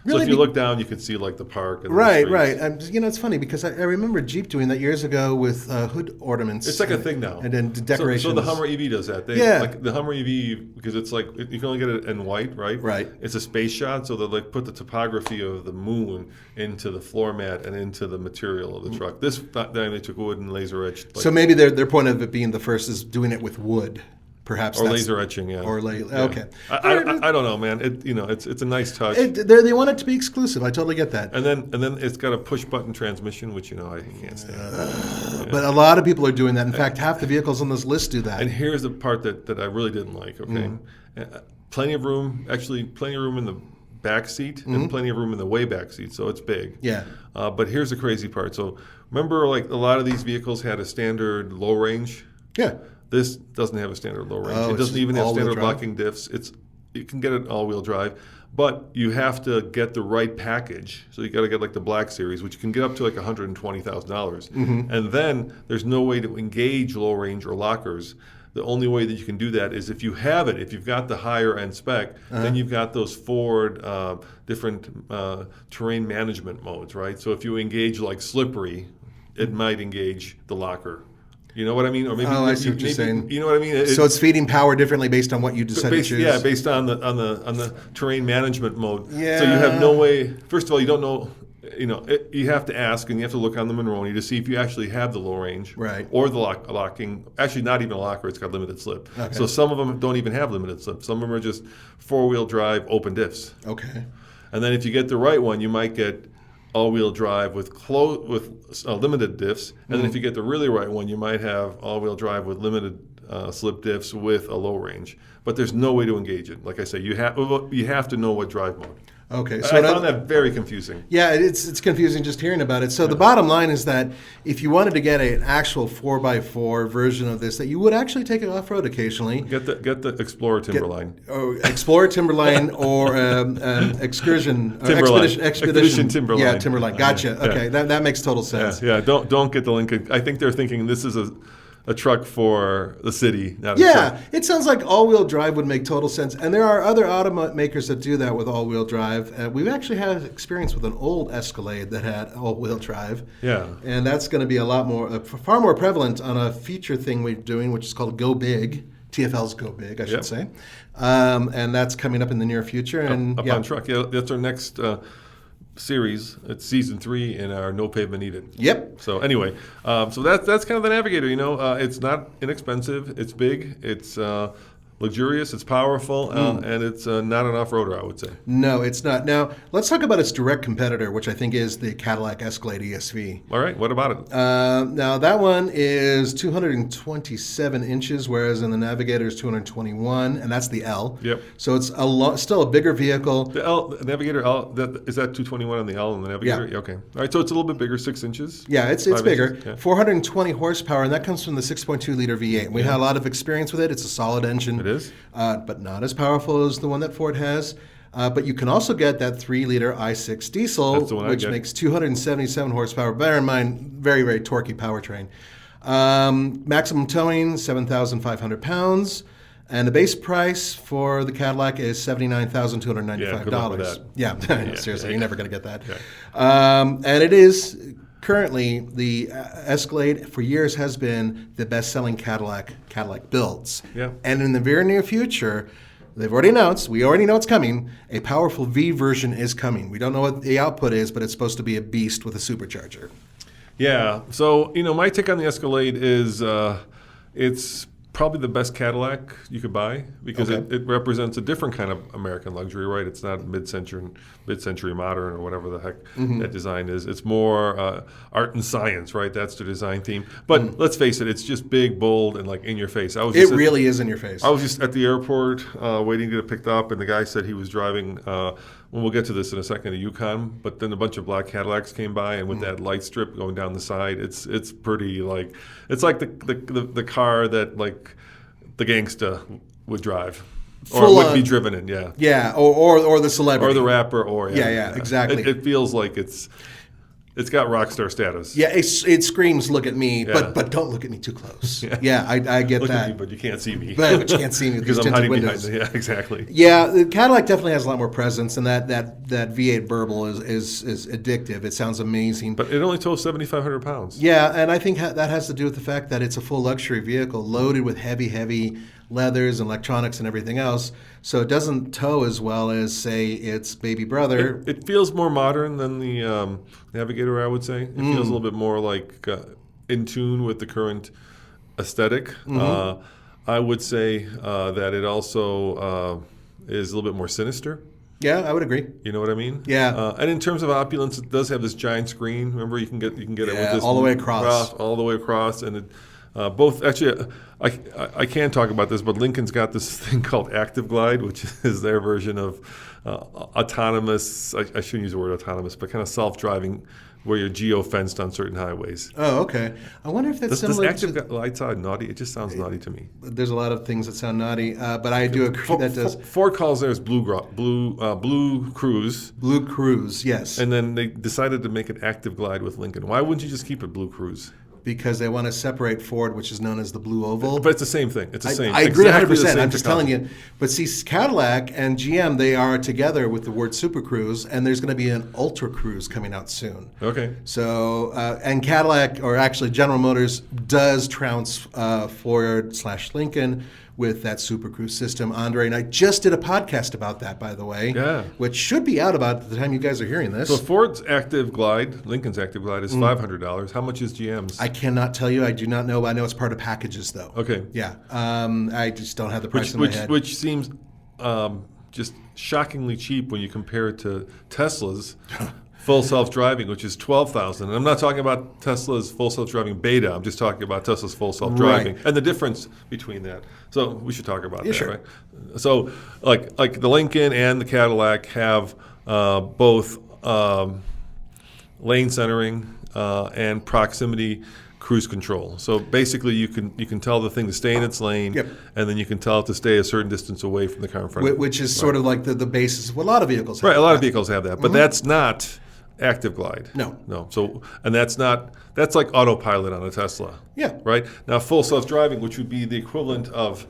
[SPEAKER 1] Really? So if you look down, you can see the park. And
[SPEAKER 2] right. It's funny because I remember Jeep doing that years ago with hood ornaments.
[SPEAKER 1] It's like a thing now.
[SPEAKER 2] And then decorations.
[SPEAKER 1] So the Hummer EV does that. The Hummer EV, because it's you can only get it in white, right?
[SPEAKER 2] Right.
[SPEAKER 1] It's a space shot, so they put the topography of the moon into the floor mat and into the material of the truck. This time they took wood and laser etched.
[SPEAKER 2] So maybe their point of it being the first is doing it with wood. Perhaps
[SPEAKER 1] or laser etching, yeah.
[SPEAKER 2] Okay.
[SPEAKER 1] I don't know, man. It's a nice touch.
[SPEAKER 2] They want it to be exclusive. I totally get that.
[SPEAKER 1] And then it's got a push button transmission, which I can't stand.
[SPEAKER 2] But a lot of people are doing that. In fact, half the vehicles on this list do that.
[SPEAKER 1] And here's the part that I really didn't like. Okay, plenty of room. Actually, plenty of room in the back seat and plenty of room in the way back seat. So it's big.
[SPEAKER 2] Yeah.
[SPEAKER 1] But here's the crazy part. So remember, a lot of these vehicles had a standard low range.
[SPEAKER 2] Yeah.
[SPEAKER 1] This doesn't have a standard low range.
[SPEAKER 2] Oh,
[SPEAKER 1] It doesn't even have
[SPEAKER 2] all-wheel
[SPEAKER 1] standard
[SPEAKER 2] drive?
[SPEAKER 1] locking diffs. You can get it all-wheel drive, but you have to get the right package. So you got to get like the Black Series, which you can get up to like $120,000. And then there's no way to engage low range or lockers. The only way that you can do that is if you have it. If you've got the higher end spec, then you've got those Ford different terrain management modes, right? So if you engage like slippery, it might engage the locker. You know what I mean? Or maybe
[SPEAKER 2] I see what you're saying.
[SPEAKER 1] You know what I mean?
[SPEAKER 2] So it's feeding power differently based on what you decide to choose.
[SPEAKER 1] Yeah, based on the terrain management mode.
[SPEAKER 2] Yeah.
[SPEAKER 1] So you have no way. First of all, you don't know. You have to ask, and you have to look on the Monroney to see if you actually have the low range,
[SPEAKER 2] Right.
[SPEAKER 1] or the locking. Actually, not even a locker; it's got limited slip.
[SPEAKER 2] Okay.
[SPEAKER 1] So some of them don't even have limited slip. Some of them are just four-wheel drive open diffs.
[SPEAKER 2] Okay.
[SPEAKER 1] And then if you get the right one, you might get all-wheel drive with limited diffs. And then if you get the really right one, you might have all-wheel drive with limited slip diffs with a low range. But there's no way to engage it. Like I say, you have to know what drive mode.
[SPEAKER 2] Okay.
[SPEAKER 1] So I found that very confusing.
[SPEAKER 2] Yeah, it's confusing just hearing about it. So the bottom line is that if you wanted to get an actual 4x4 version of this, that you would actually take it off-road occasionally.
[SPEAKER 1] Get the Explorer Timberline.
[SPEAKER 2] Explorer Timberline or Excursion.
[SPEAKER 1] Timberline.
[SPEAKER 2] Expedition
[SPEAKER 1] Timberline.
[SPEAKER 2] Yeah, Timberline. Gotcha.
[SPEAKER 1] Yeah.
[SPEAKER 2] Okay, that makes total sense.
[SPEAKER 1] Yeah. Don't get the Lincoln. I think they're thinking this is a truck for the city, not a
[SPEAKER 2] Yeah,
[SPEAKER 1] truck.
[SPEAKER 2] it sounds like all-wheel drive would make total sense. And there are other automakers that do that with all-wheel drive. We've actually had experience with an old Escalade that had all-wheel drive.
[SPEAKER 1] Yeah.
[SPEAKER 2] And that's going to be a lot more, far more prevalent on a feature thing we're doing, which is called Go Big. TFL's Go Big, I should say. And that's coming up in the near future. And
[SPEAKER 1] Up on truck. Yeah, that's our next series. It's season 3 in our No Pavement Needed.
[SPEAKER 2] Yep.
[SPEAKER 1] So anyway, so that's kind of the Navigator. It's not inexpensive. It's big. It's luxurious. It's powerful, and it's not an off-roader, I would say.
[SPEAKER 2] No, it's not. Now let's talk about its direct competitor, which I think is the Cadillac Escalade ESV.
[SPEAKER 1] All right. What about it?
[SPEAKER 2] Now that one is 227 inches, whereas in the Navigator is 221, and that's the L.
[SPEAKER 1] Yep.
[SPEAKER 2] So it's still a bigger vehicle.
[SPEAKER 1] The Navigator L, is that 221 on the L and the Navigator?
[SPEAKER 2] Yeah.
[SPEAKER 1] Okay. All right. So it's a little bit bigger, 6 inches.
[SPEAKER 2] Yeah, it's
[SPEAKER 1] 5
[SPEAKER 2] bigger.
[SPEAKER 1] inches, yeah.
[SPEAKER 2] 420 horsepower, and that comes from the 6.2 liter V8. We had a lot of experience with it. It's a solid engine.
[SPEAKER 1] It is.
[SPEAKER 2] But not as powerful as the one that Ford has. But you can also get that 3-liter i6 diesel,
[SPEAKER 1] That's the one I
[SPEAKER 2] which
[SPEAKER 1] get.
[SPEAKER 2] makes 277 horsepower. Bear in mind, very, very torquey powertrain. Maximum towing, 7,500 pounds. And the base price for the Cadillac is $79,295.
[SPEAKER 1] Yeah, good luck with that.
[SPEAKER 2] Yeah, seriously, you're never going to get that.
[SPEAKER 1] Yeah.
[SPEAKER 2] And it is currently the Escalade for years has been the best-selling Cadillac builds.
[SPEAKER 1] Yeah.
[SPEAKER 2] And in the very near future, they've already announced, we already know it's coming, a powerful V version is coming. We don't know what the output is, but it's supposed to be a beast with a supercharger.
[SPEAKER 1] Yeah. So, my take on the Escalade is it's probably the best Cadillac you could buy because it represents a different kind of American luxury, right? It's not mid-century modern or whatever the heck that design is. It's more art and science, right? That's the design theme. But let's face it, it's just big, bold, and like in your face.
[SPEAKER 2] It really is in your face.
[SPEAKER 1] I was just at the airport waiting to get picked up, and the guy said he was driving. We'll get to this in a second, a Yukon, but then a bunch of black Cadillacs came by, and with that light strip going down the side, it's pretty it's like the car that like the gangsta would drive. Or would be driven in, yeah.
[SPEAKER 2] Yeah, or the celebrity.
[SPEAKER 1] Or the rapper,
[SPEAKER 2] Yeah, exactly.
[SPEAKER 1] It feels like it's got rock star status.
[SPEAKER 2] Yeah, it screams, look at me,
[SPEAKER 1] Yeah.
[SPEAKER 2] but don't look at me too close. Yeah, I get
[SPEAKER 1] Look
[SPEAKER 2] that.
[SPEAKER 1] at me, but you can't see me.
[SPEAKER 2] But you can't see me with
[SPEAKER 1] because
[SPEAKER 2] these
[SPEAKER 1] I'm
[SPEAKER 2] tinted
[SPEAKER 1] hiding
[SPEAKER 2] windows.
[SPEAKER 1] behind the, yeah, exactly.
[SPEAKER 2] Yeah, the Cadillac definitely has a lot more presence, and that V8 burble is addictive. It sounds amazing.
[SPEAKER 1] But it only tows 7,500 pounds.
[SPEAKER 2] Yeah, and I think that has to do with the fact that it's a full luxury vehicle loaded with heavy leathers and electronics and everything else. So it doesn't tow as well as, say, its baby brother.
[SPEAKER 1] It feels more modern than the Navigator, I would say. It feels a little bit more like in tune with the current aesthetic. I would say that it also is a little bit more sinister.
[SPEAKER 2] Yeah, I would agree.
[SPEAKER 1] You know what I mean?
[SPEAKER 2] Yeah.
[SPEAKER 1] And in terms of opulence, it does have this giant screen. Remember, you can get it with this
[SPEAKER 2] all the way across.
[SPEAKER 1] all the way across, and it, both actually. I can't talk about this, but Lincoln's got this thing called Active Glide, which is their version of autonomous. I shouldn't use the word autonomous, but kind of self-driving where you're geo-fenced on certain highways.
[SPEAKER 2] Oh, okay. I wonder if that's
[SPEAKER 1] Does
[SPEAKER 2] similar
[SPEAKER 1] active
[SPEAKER 2] to...
[SPEAKER 1] glide sound naughty? It just sounds naughty to me.
[SPEAKER 2] There's a lot of things that sound naughty, but I do agree that does.
[SPEAKER 1] Ford calls theirs Blue Cruise,
[SPEAKER 2] Blue Cruise, yes.
[SPEAKER 1] and then they decided to make it active glide with Lincoln. Why wouldn't you just keep it Blue Cruise?
[SPEAKER 2] Because they want to separate Ford, which is known as the Blue Oval.
[SPEAKER 1] But it's the same thing. It's the same.
[SPEAKER 2] I agree
[SPEAKER 1] exactly
[SPEAKER 2] 100%. I'm just
[SPEAKER 1] technology.
[SPEAKER 2] telling you. But see, Cadillac and GM, they are together with the word Super Cruise, and there's going to be an Ultra Cruise coming out soon.
[SPEAKER 1] Okay.
[SPEAKER 2] So, and Cadillac, or actually General Motors, does trounce Ford/Lincoln with that Super Cruise system. Andre and I just did a podcast about that, by the way, which should be out about the time you guys are hearing this.
[SPEAKER 1] So Ford's Active Glide, Lincoln's Active Glide, is $500. How much is GM's?
[SPEAKER 2] I cannot tell you. I do not know. I know it's part of packages, though.
[SPEAKER 1] Okay.
[SPEAKER 2] Yeah. I just don't have the price in my head.
[SPEAKER 1] Which seems just shockingly cheap when you compare it to Tesla's full self-driving, which is $12,000. And I'm not talking about Tesla's full self-driving beta. I'm just talking about Tesla's full self-driving and the difference between that. So we should talk about that,
[SPEAKER 2] sure.
[SPEAKER 1] right? So like the Lincoln and the Cadillac have both lane centering and proximity cruise control. So basically, you can tell the thing to stay in its lane, and then you can tell it to stay a certain distance away from the car in front of it.
[SPEAKER 2] Which is sort of like the basis of what a lot of vehicles have.
[SPEAKER 1] Right, a lot of vehicles have that, but that's not active glide.
[SPEAKER 2] No.
[SPEAKER 1] So, and that's like autopilot on a Tesla.
[SPEAKER 2] Yeah.
[SPEAKER 1] Right? Now, full self-driving, which would be the equivalent of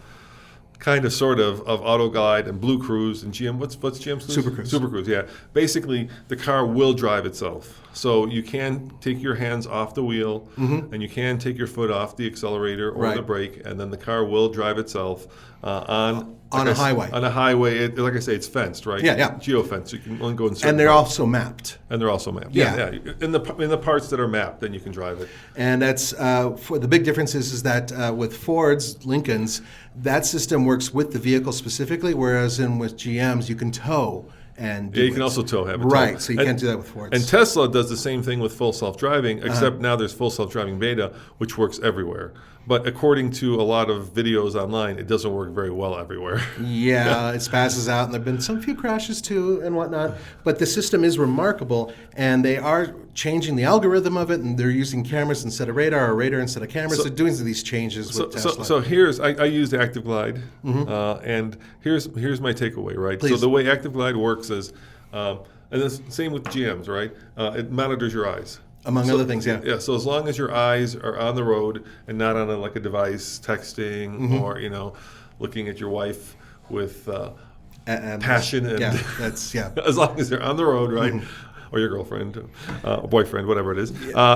[SPEAKER 1] kind of sort of Auto Glide and Blue Cruise and GM. What's GM's?
[SPEAKER 2] Super Cruise.
[SPEAKER 1] Super Cruise, yeah. Basically, the car will drive itself. So you can take your hands off the wheel and you can take your foot off the accelerator or the brake, and then the car will drive itself on
[SPEAKER 2] a highway.
[SPEAKER 1] On a highway, like I say, it's fenced, right?
[SPEAKER 2] Yeah.
[SPEAKER 1] Geo-fenced. So you can only go in certain
[SPEAKER 2] And they're
[SPEAKER 1] parts.
[SPEAKER 2] also mapped.
[SPEAKER 1] And they're also mapped.
[SPEAKER 2] Yeah.
[SPEAKER 1] In the parts that are mapped, then you can drive it.
[SPEAKER 2] And that's for the big difference is that with Ford's, Lincoln's, that system works with the vehicle specifically, whereas with GM's, you can tow and do
[SPEAKER 1] you can also have it
[SPEAKER 2] right,
[SPEAKER 1] towed.
[SPEAKER 2] so you can't do that with Ford's.
[SPEAKER 1] And Tesla does the same thing with full self-driving, except now there's full self-driving beta, which works everywhere. But according to a lot of videos online, it doesn't work very well everywhere.
[SPEAKER 2] Yeah, it spasses out, and there have been some few crashes too and whatnot. But the system is remarkable, and they are changing the algorithm of it, and they're using cameras instead of radar or radar instead of cameras. So, they're doing these changes with Tesla.
[SPEAKER 1] So here's, I used Active Glide, and here's my takeaway, right?
[SPEAKER 2] Please.
[SPEAKER 1] So the way Active Glide works is, and it's the same with GM's, right? It monitors your eyes.
[SPEAKER 2] Among other things, yeah.
[SPEAKER 1] Yeah, so as long as your eyes are on the road and not on a device texting or, looking at your wife with passion and
[SPEAKER 2] that's
[SPEAKER 1] as long as they're on the road, right? Or your girlfriend, boyfriend, whatever it is.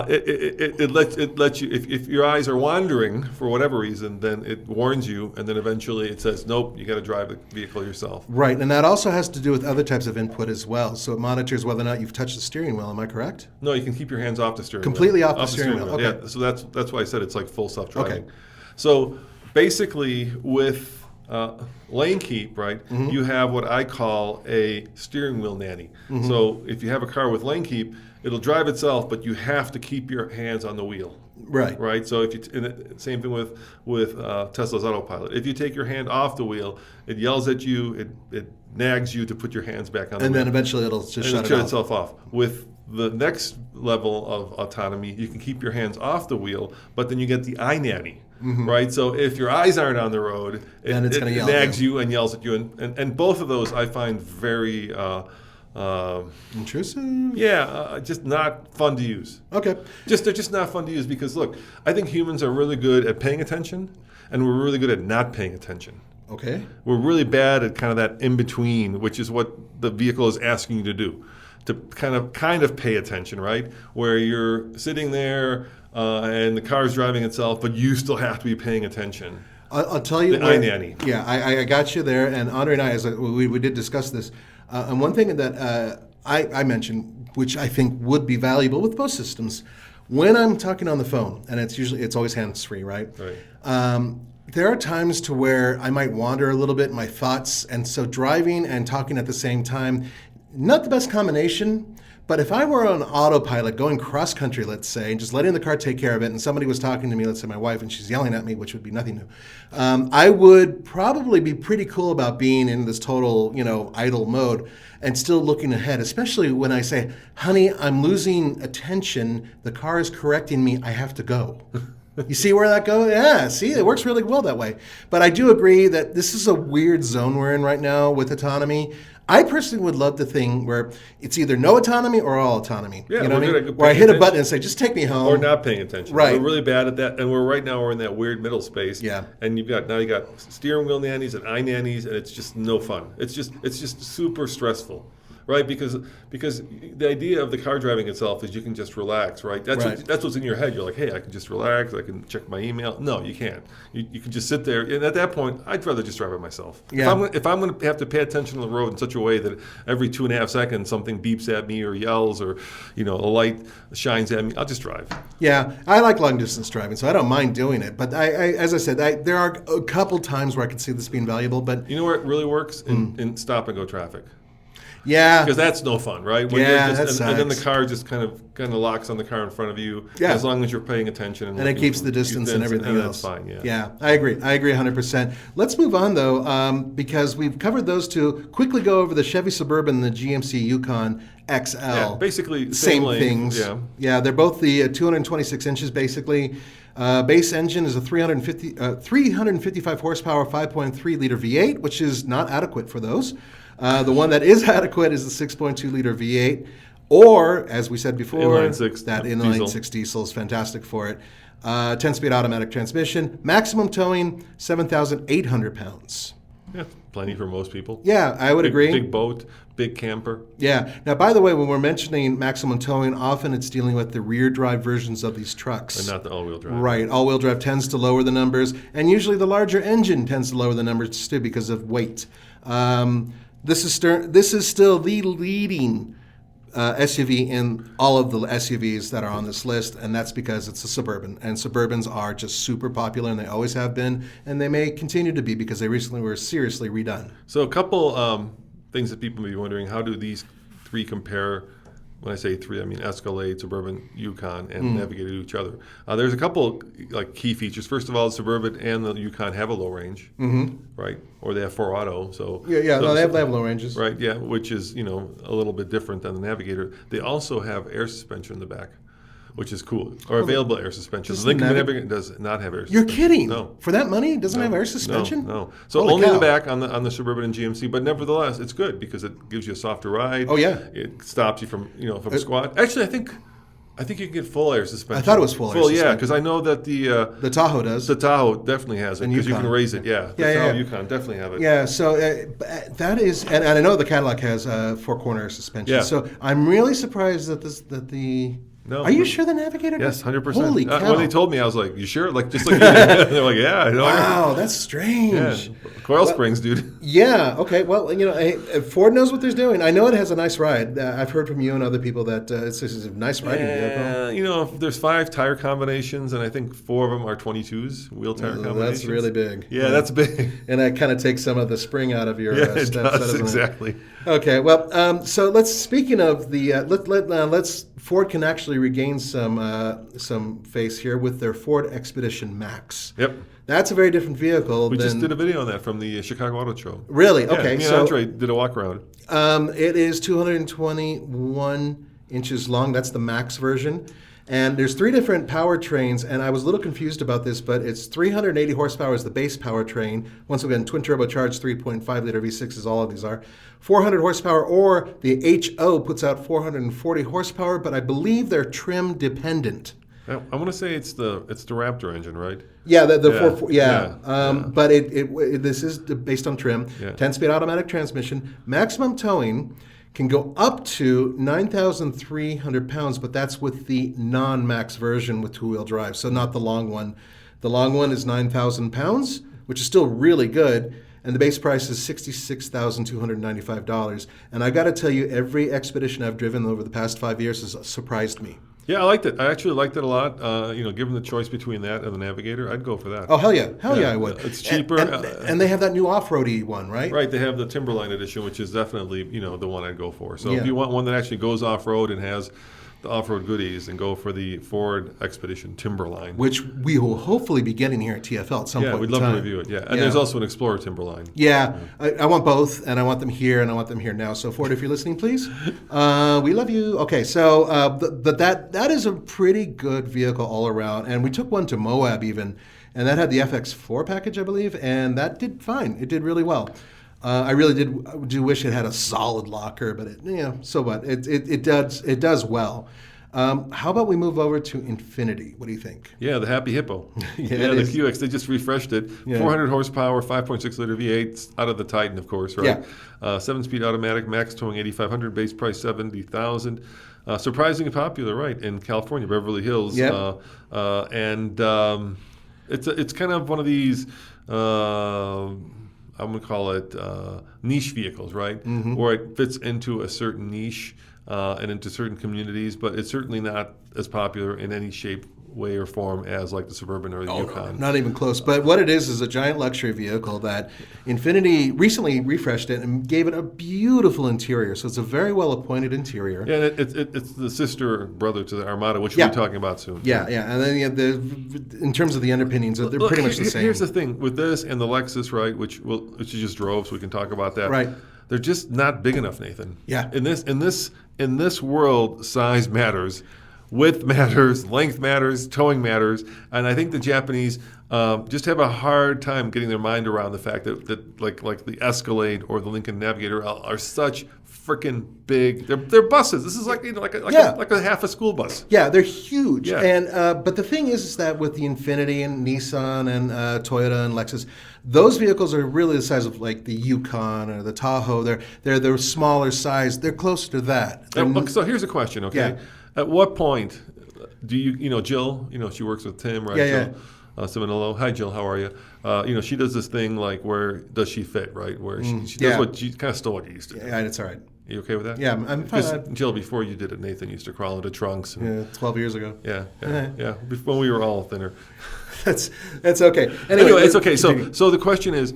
[SPEAKER 1] It lets you, if your eyes are wandering for whatever reason, then it warns you, and then eventually it says, nope, you got to drive the vehicle yourself.
[SPEAKER 2] Right, and that also has to do with other types of input as well. So it monitors whether or not you've touched the steering wheel. Am I correct?
[SPEAKER 1] No, you can keep your hands off the steering
[SPEAKER 2] Completely
[SPEAKER 1] wheel.
[SPEAKER 2] off the steering wheel. Okay.
[SPEAKER 1] Yeah, so that's why I said it's like full self-driving.
[SPEAKER 2] Okay.
[SPEAKER 1] So basically, with lane keep, right, you have what I call a steering wheel nanny. So if you have a car with lane keep, it'll drive itself, but you have to keep your hands on the wheel.
[SPEAKER 2] Right.
[SPEAKER 1] Right. So same thing with Tesla's autopilot. If you take your hand off the wheel, it yells at you, it nags you to put your hands back on the wheel.
[SPEAKER 2] And then eventually it'll just shut
[SPEAKER 1] itself off. With the next level of autonomy, you can keep your hands off the wheel, but then you get the eye nanny. Right, so if your eyes aren't on the road, it nags you and yells at you, and both of those I find very
[SPEAKER 2] intrusive.
[SPEAKER 1] Yeah, just not fun to use.
[SPEAKER 2] Okay,
[SPEAKER 1] they're just not fun to use because look, I think humans are really good at paying attention, and we're really good at not paying attention.
[SPEAKER 2] Okay,
[SPEAKER 1] we're really bad at kind of that in between, which is what the vehicle is asking you to do, to kind of pay attention, right? Where you're sitting there. And the car's driving itself, but you still have to be paying attention.
[SPEAKER 2] I'll tell you.
[SPEAKER 1] The eye nanny.
[SPEAKER 2] Yeah, I got you there. And Andre and I, we did discuss this. And one thing that I mentioned, which I think would be valuable with both systems, when I'm talking on the phone, and it's always hands-free, right?
[SPEAKER 1] Right.
[SPEAKER 2] There are times to where I might wander a little bit in my thoughts, and so driving and talking at the same time not the best combination. But if I were on autopilot going cross country, let's say, and just letting the car take care of it, and somebody was talking to me, let's say my wife, and she's yelling at me, which would be nothing new, I would probably be pretty cool about being in this total, idle mode and still looking ahead, especially when I say, honey, I'm losing attention. The car is correcting me. I have to go. You see where that goes? Yeah, see, it works really well that way. But I do agree that this is a weird zone we're in right now with autonomy. I personally would love the thing where it's either no autonomy or all autonomy.
[SPEAKER 1] Yeah,
[SPEAKER 2] you know what I mean? Where I hit a button and say, just take me home.
[SPEAKER 1] Or not paying attention.
[SPEAKER 2] Right.
[SPEAKER 1] We're really bad at that, and we're in that weird middle space.
[SPEAKER 2] Yeah.
[SPEAKER 1] And you got steering wheel nannies and iNannies, and it's just no fun. It's just super stressful. Right, because the idea of the car driving itself is you can just relax, right? That's what's in your head. You're like, hey, I can just relax. I can check my email. No, you can't. You can just sit there, and at that point, I'd rather just drive it myself.
[SPEAKER 2] Yeah.
[SPEAKER 1] If I'm going to have to pay attention to the road in such a way that every 2.5 seconds something beeps at me or yells or a light shines at me, I'll just drive.
[SPEAKER 2] Yeah, I like long distance driving, so I don't mind doing it. But as I said, there are a couple times where I can see this being valuable. But
[SPEAKER 1] you know where it really works in stop and go traffic.
[SPEAKER 2] Yeah,
[SPEAKER 1] because that's no fun, right? When
[SPEAKER 2] that
[SPEAKER 1] and
[SPEAKER 2] sucks.
[SPEAKER 1] then the car just kind of locks on the car in front of you.
[SPEAKER 2] Yeah.
[SPEAKER 1] As long as you're paying attention and
[SPEAKER 2] it keeps the distance and everything else.
[SPEAKER 1] That's fine. Yeah.
[SPEAKER 2] Yeah, I agree 100%. Let's move on though, because we've covered those two. Quickly go over the Chevy Suburban and the GMC Yukon XL.
[SPEAKER 1] Yeah, basically
[SPEAKER 2] same
[SPEAKER 1] length,
[SPEAKER 2] things.
[SPEAKER 1] Yeah,
[SPEAKER 2] they're both the 226 inches basically. Base engine is a 355 horsepower 5.3 liter V8, which is not adequate for those. The one that is adequate is the 6.2 liter V8, or as we said before, that inline 6 diesel is fantastic for it. 10-speed automatic transmission, maximum towing 7,800 pounds.
[SPEAKER 1] Yeah, plenty for most people.
[SPEAKER 2] Yeah, I would agree.
[SPEAKER 1] Big boat, big camper.
[SPEAKER 2] Yeah. Now, by the way, when we're mentioning maximum towing, often it's dealing with the rear drive versions of these trucks.
[SPEAKER 1] And not the all-wheel drive.
[SPEAKER 2] Right. All-wheel drive tends to lower the numbers, and usually the larger engine tends to lower the numbers too because of weight. This is still the leading SUV in all of the SUVs that are on this list, and that's because it's a Suburban. And Suburbans are just super popular, and they always have been, and they may continue to be because they recently were seriously redone.
[SPEAKER 1] So a couple things that people may be wondering, how do these three compare? When I say three, I mean Escalade, Suburban, Yukon, and Navigator to each other. There's a couple key features. First of all, the Suburban and the Yukon have a low range, right? Or they have 4Auto. So
[SPEAKER 2] they have low ranges,
[SPEAKER 1] right? Yeah, which is a little bit different than the Navigator. They also have air suspension in the back, which is cool, or available air suspension. The Lincoln Navigator does not have air suspension.
[SPEAKER 2] You're kidding?
[SPEAKER 1] No.
[SPEAKER 2] For that money, it doesn't have air suspension?
[SPEAKER 1] No. So
[SPEAKER 2] Holy
[SPEAKER 1] only
[SPEAKER 2] cow.
[SPEAKER 1] in the back on the Suburban and GMC, but nevertheless, it's good because it gives you a softer ride.
[SPEAKER 2] Oh, yeah.
[SPEAKER 1] It stops you from squat. Actually, I think you can get full air suspension.
[SPEAKER 2] I thought it was full air suspension.
[SPEAKER 1] Yeah, because I know that the
[SPEAKER 2] Tahoe does.
[SPEAKER 1] The Tahoe definitely has it because you can raise it. Yeah, the Tahoe Yukon definitely have it.
[SPEAKER 2] Yeah, so that is, and I know the Cadillac has 4-corner air suspension.
[SPEAKER 1] Yeah.
[SPEAKER 2] So I'm really surprised that the.
[SPEAKER 1] No.
[SPEAKER 2] Are you sure the Navigator does?
[SPEAKER 1] Yes, 100%.
[SPEAKER 2] Holy cow.
[SPEAKER 1] When they told me, I was like, "You sure?" Just like they're like, "Yeah, I know."
[SPEAKER 2] Wow, that's strange.
[SPEAKER 1] Yeah. Coil springs, dude.
[SPEAKER 2] Yeah. Okay. Well, Ford knows what they're doing. I know it has a nice ride. I've heard from you and other people that it's a nice riding vehicle.
[SPEAKER 1] There's 5 tire combinations, and I think 4 of them are 22s wheel tire combinations.
[SPEAKER 2] That's really big.
[SPEAKER 1] Yeah, that's big.
[SPEAKER 2] And that kind of takes some of the spring out of your
[SPEAKER 1] it
[SPEAKER 2] steps.
[SPEAKER 1] does, exactly.
[SPEAKER 2] Okay. Well, so speaking of the let's Ford can actually regain some face here with their Ford Expedition Max.
[SPEAKER 1] Yep.
[SPEAKER 2] That's a very different vehicle.
[SPEAKER 1] We just did a video on that from the Chicago Auto Show.
[SPEAKER 2] Really?
[SPEAKER 1] Yeah,
[SPEAKER 2] Okay.
[SPEAKER 1] me and Andre did a walk around.
[SPEAKER 2] It is 221 inches long. That's the Max version. And there's 3 different powertrains, and I was a little confused about this, but it's 380 horsepower is the base powertrain. Once again, twin turbocharged 3.5 liter V6 is all of these are. 400 horsepower, or the HO puts out 440 horsepower, but I believe they're trim dependent.
[SPEAKER 1] I want to say it's the Raptor engine, right?
[SPEAKER 2] Yeah, the
[SPEAKER 1] Yeah.
[SPEAKER 2] But this is based on trim.
[SPEAKER 1] Yeah.
[SPEAKER 2] 10-speed automatic transmission, maximum towing can go up to 9,300 pounds, but that's with the non-max version with 2-wheel drive, so not the long one. The long one is 9,000 pounds, which is still really good, and the base price is $66,295. And I got to tell you, every Expedition I've driven over the past 5 years has surprised me.
[SPEAKER 1] Yeah, I liked it. I actually liked it a lot. Given the choice between that and the Navigator, I'd go for that.
[SPEAKER 2] Oh, hell yeah, I would.
[SPEAKER 1] It's cheaper,
[SPEAKER 2] and they have that new off-roady one, right?
[SPEAKER 1] Right, they have the Timberline edition, which is definitely the one I'd go for. So
[SPEAKER 2] Yeah.
[SPEAKER 1] if you want one that actually goes off-road and has the off-road goodies, then go for the Ford Expedition Timberline.
[SPEAKER 2] Which we will hopefully be getting here at TFL at some point.
[SPEAKER 1] Yeah, we'd love to review it. Yeah, and there's also an Explorer Timberline.
[SPEAKER 2] Yeah, I want both, and I want them here, and I want them here now. So Ford, if you're listening, please, we love you. Okay, so that is a pretty good vehicle all around, and we took one to Moab even, and that had the FX4 package, I believe, and that did fine. It did really well. I really do wish it had a solid locker, but so what? It does well. How about we move over to Infiniti? What do you think?
[SPEAKER 1] Yeah, the Happy Hippo.
[SPEAKER 2] Yeah,
[SPEAKER 1] the QX. They just refreshed it.
[SPEAKER 2] Yeah.
[SPEAKER 1] 400 horsepower, 5.6 liter V8 out of the Titan, of course, right?
[SPEAKER 2] Yeah.
[SPEAKER 1] 7-speed automatic, max towing 8,500, base price 70,000. Surprisingly popular, right, in California, Beverly Hills.
[SPEAKER 2] Yeah.
[SPEAKER 1] It's kind of one of these. I'm going to call it niche vehicles, right?
[SPEAKER 2] Mm-hmm.
[SPEAKER 1] Where it fits into a certain niche and into certain communities, but it's certainly not as popular in any shape, way, or form as like the Suburban or the Yukon.
[SPEAKER 2] Not even close. But what it is a giant luxury vehicle that Infiniti recently refreshed it and gave it a beautiful interior. So it's a very well-appointed interior.
[SPEAKER 1] Yeah, and it's the sister brother to the Armada, which we'll be talking about soon.
[SPEAKER 2] Yeah. And then in terms of the underpinnings, they're pretty much the same.
[SPEAKER 1] Here's the thing with this and the Lexus, right, which you just drove, so we can talk about that.
[SPEAKER 2] Right.
[SPEAKER 1] They're just not big enough, Nathan.
[SPEAKER 2] Yeah.
[SPEAKER 1] In this world, size matters. Width matters, length matters, towing matters, and I think the Japanese just have a hard time getting their mind around the fact that like the Escalade or the Lincoln Navigator L are such freaking big. They're buses. This is like a half a school bus.
[SPEAKER 2] Yeah, they're huge.
[SPEAKER 1] Yeah.
[SPEAKER 2] And but the thing is that with the Infiniti and Nissan and Toyota and Lexus, those vehicles are really the size of like the Yukon or the Tahoe. They're smaller size. They're closer to that.
[SPEAKER 1] So here's a question, okay?
[SPEAKER 2] Yeah.
[SPEAKER 1] At what point do you, Jill, she works with Tim, right?
[SPEAKER 2] Yeah,
[SPEAKER 1] Jill Simonello. Hi, Jill, how are you? She does this thing like where does she fit, right? Where she does what she kind of still what you used to do.
[SPEAKER 2] Yeah, it's all right.
[SPEAKER 1] Are you okay with that?
[SPEAKER 2] Yeah, I'm fine.
[SPEAKER 1] Jill, before you did it, Nathan used to crawl into trunks. And,
[SPEAKER 2] 12 years ago.
[SPEAKER 1] Yeah. When we were all thinner.
[SPEAKER 2] That's okay.
[SPEAKER 1] Anyway, it's okay. So the question is,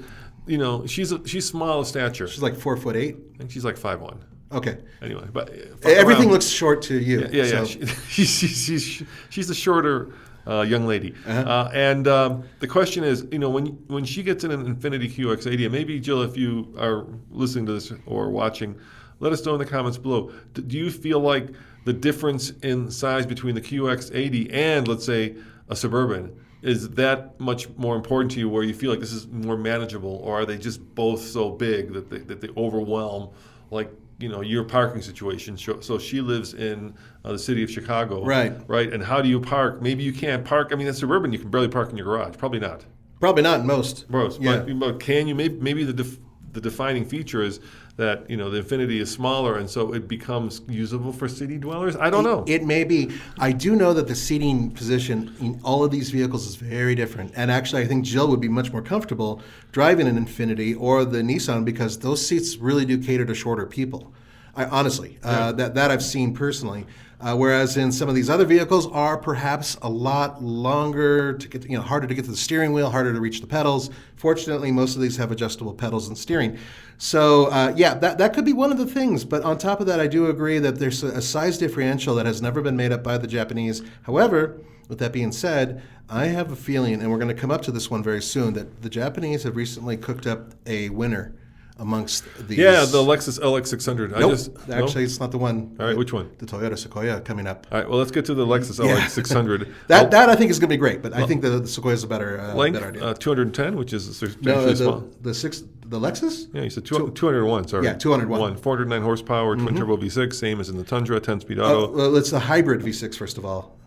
[SPEAKER 1] she's small of stature.
[SPEAKER 2] She's like 4'8".
[SPEAKER 1] I think she's like 5'1".
[SPEAKER 2] Okay.
[SPEAKER 1] Anyway, but
[SPEAKER 2] everything looks short to you.
[SPEAKER 1] Yeah.
[SPEAKER 2] So.
[SPEAKER 1] She's a shorter young lady, and the question is, when she gets in an Infiniti QX80, and maybe Jill, if you are listening to this or watching, let us know in the comments below. Do you feel like the difference in size between the QX80 and, let's say, a Suburban is that much more important to you, where you feel like this is more manageable, or are they just both so big that they overwhelm, like? Your parking situation. So she lives in the city of Chicago. Right. And how do you park? Maybe you can't park. I mean, at Suburban, you can barely park in your garage. Probably not.
[SPEAKER 2] Probably not in most.
[SPEAKER 1] Yeah. But can you? Maybe the defining feature is that, the Infiniti is smaller, and so it becomes usable for city dwellers? I don't know.
[SPEAKER 2] It may be. I do know that the seating position in all of these vehicles is very different. And actually, I think Jill would be much more comfortable driving an Infiniti or the Nissan, because those seats really do cater to shorter people. Honestly, that I've seen personally. Whereas in some of these other vehicles are perhaps a lot longer to get, harder to get to the steering wheel, harder to reach the pedals. Fortunately, most of these have adjustable pedals and steering. So that could be one of the things. But on top of that, I do agree that there's a size differential that has never been made up by the Japanese. However, with that being said, I have a feeling, and we're going to come up to this one very soon, that the Japanese have recently cooked up a winner amongst these.
[SPEAKER 1] Yeah, the Lexus LX 600.
[SPEAKER 2] Nope. Actually, it's not the one.
[SPEAKER 1] All right, which one?
[SPEAKER 2] The Toyota Sequoia coming up.
[SPEAKER 1] All right, well, let's get to the Lexus LX 600.
[SPEAKER 2] That I think is going to be great, but I think the Sequoia is a better idea.
[SPEAKER 1] 210, which is small.
[SPEAKER 2] The Lexus?
[SPEAKER 1] Yeah, you said 201, sorry.
[SPEAKER 2] Yeah, 201.
[SPEAKER 1] 409 horsepower, twin-turbo V6, same as in the Tundra, 10-speed auto.
[SPEAKER 2] Well, it's the hybrid V6, first of all.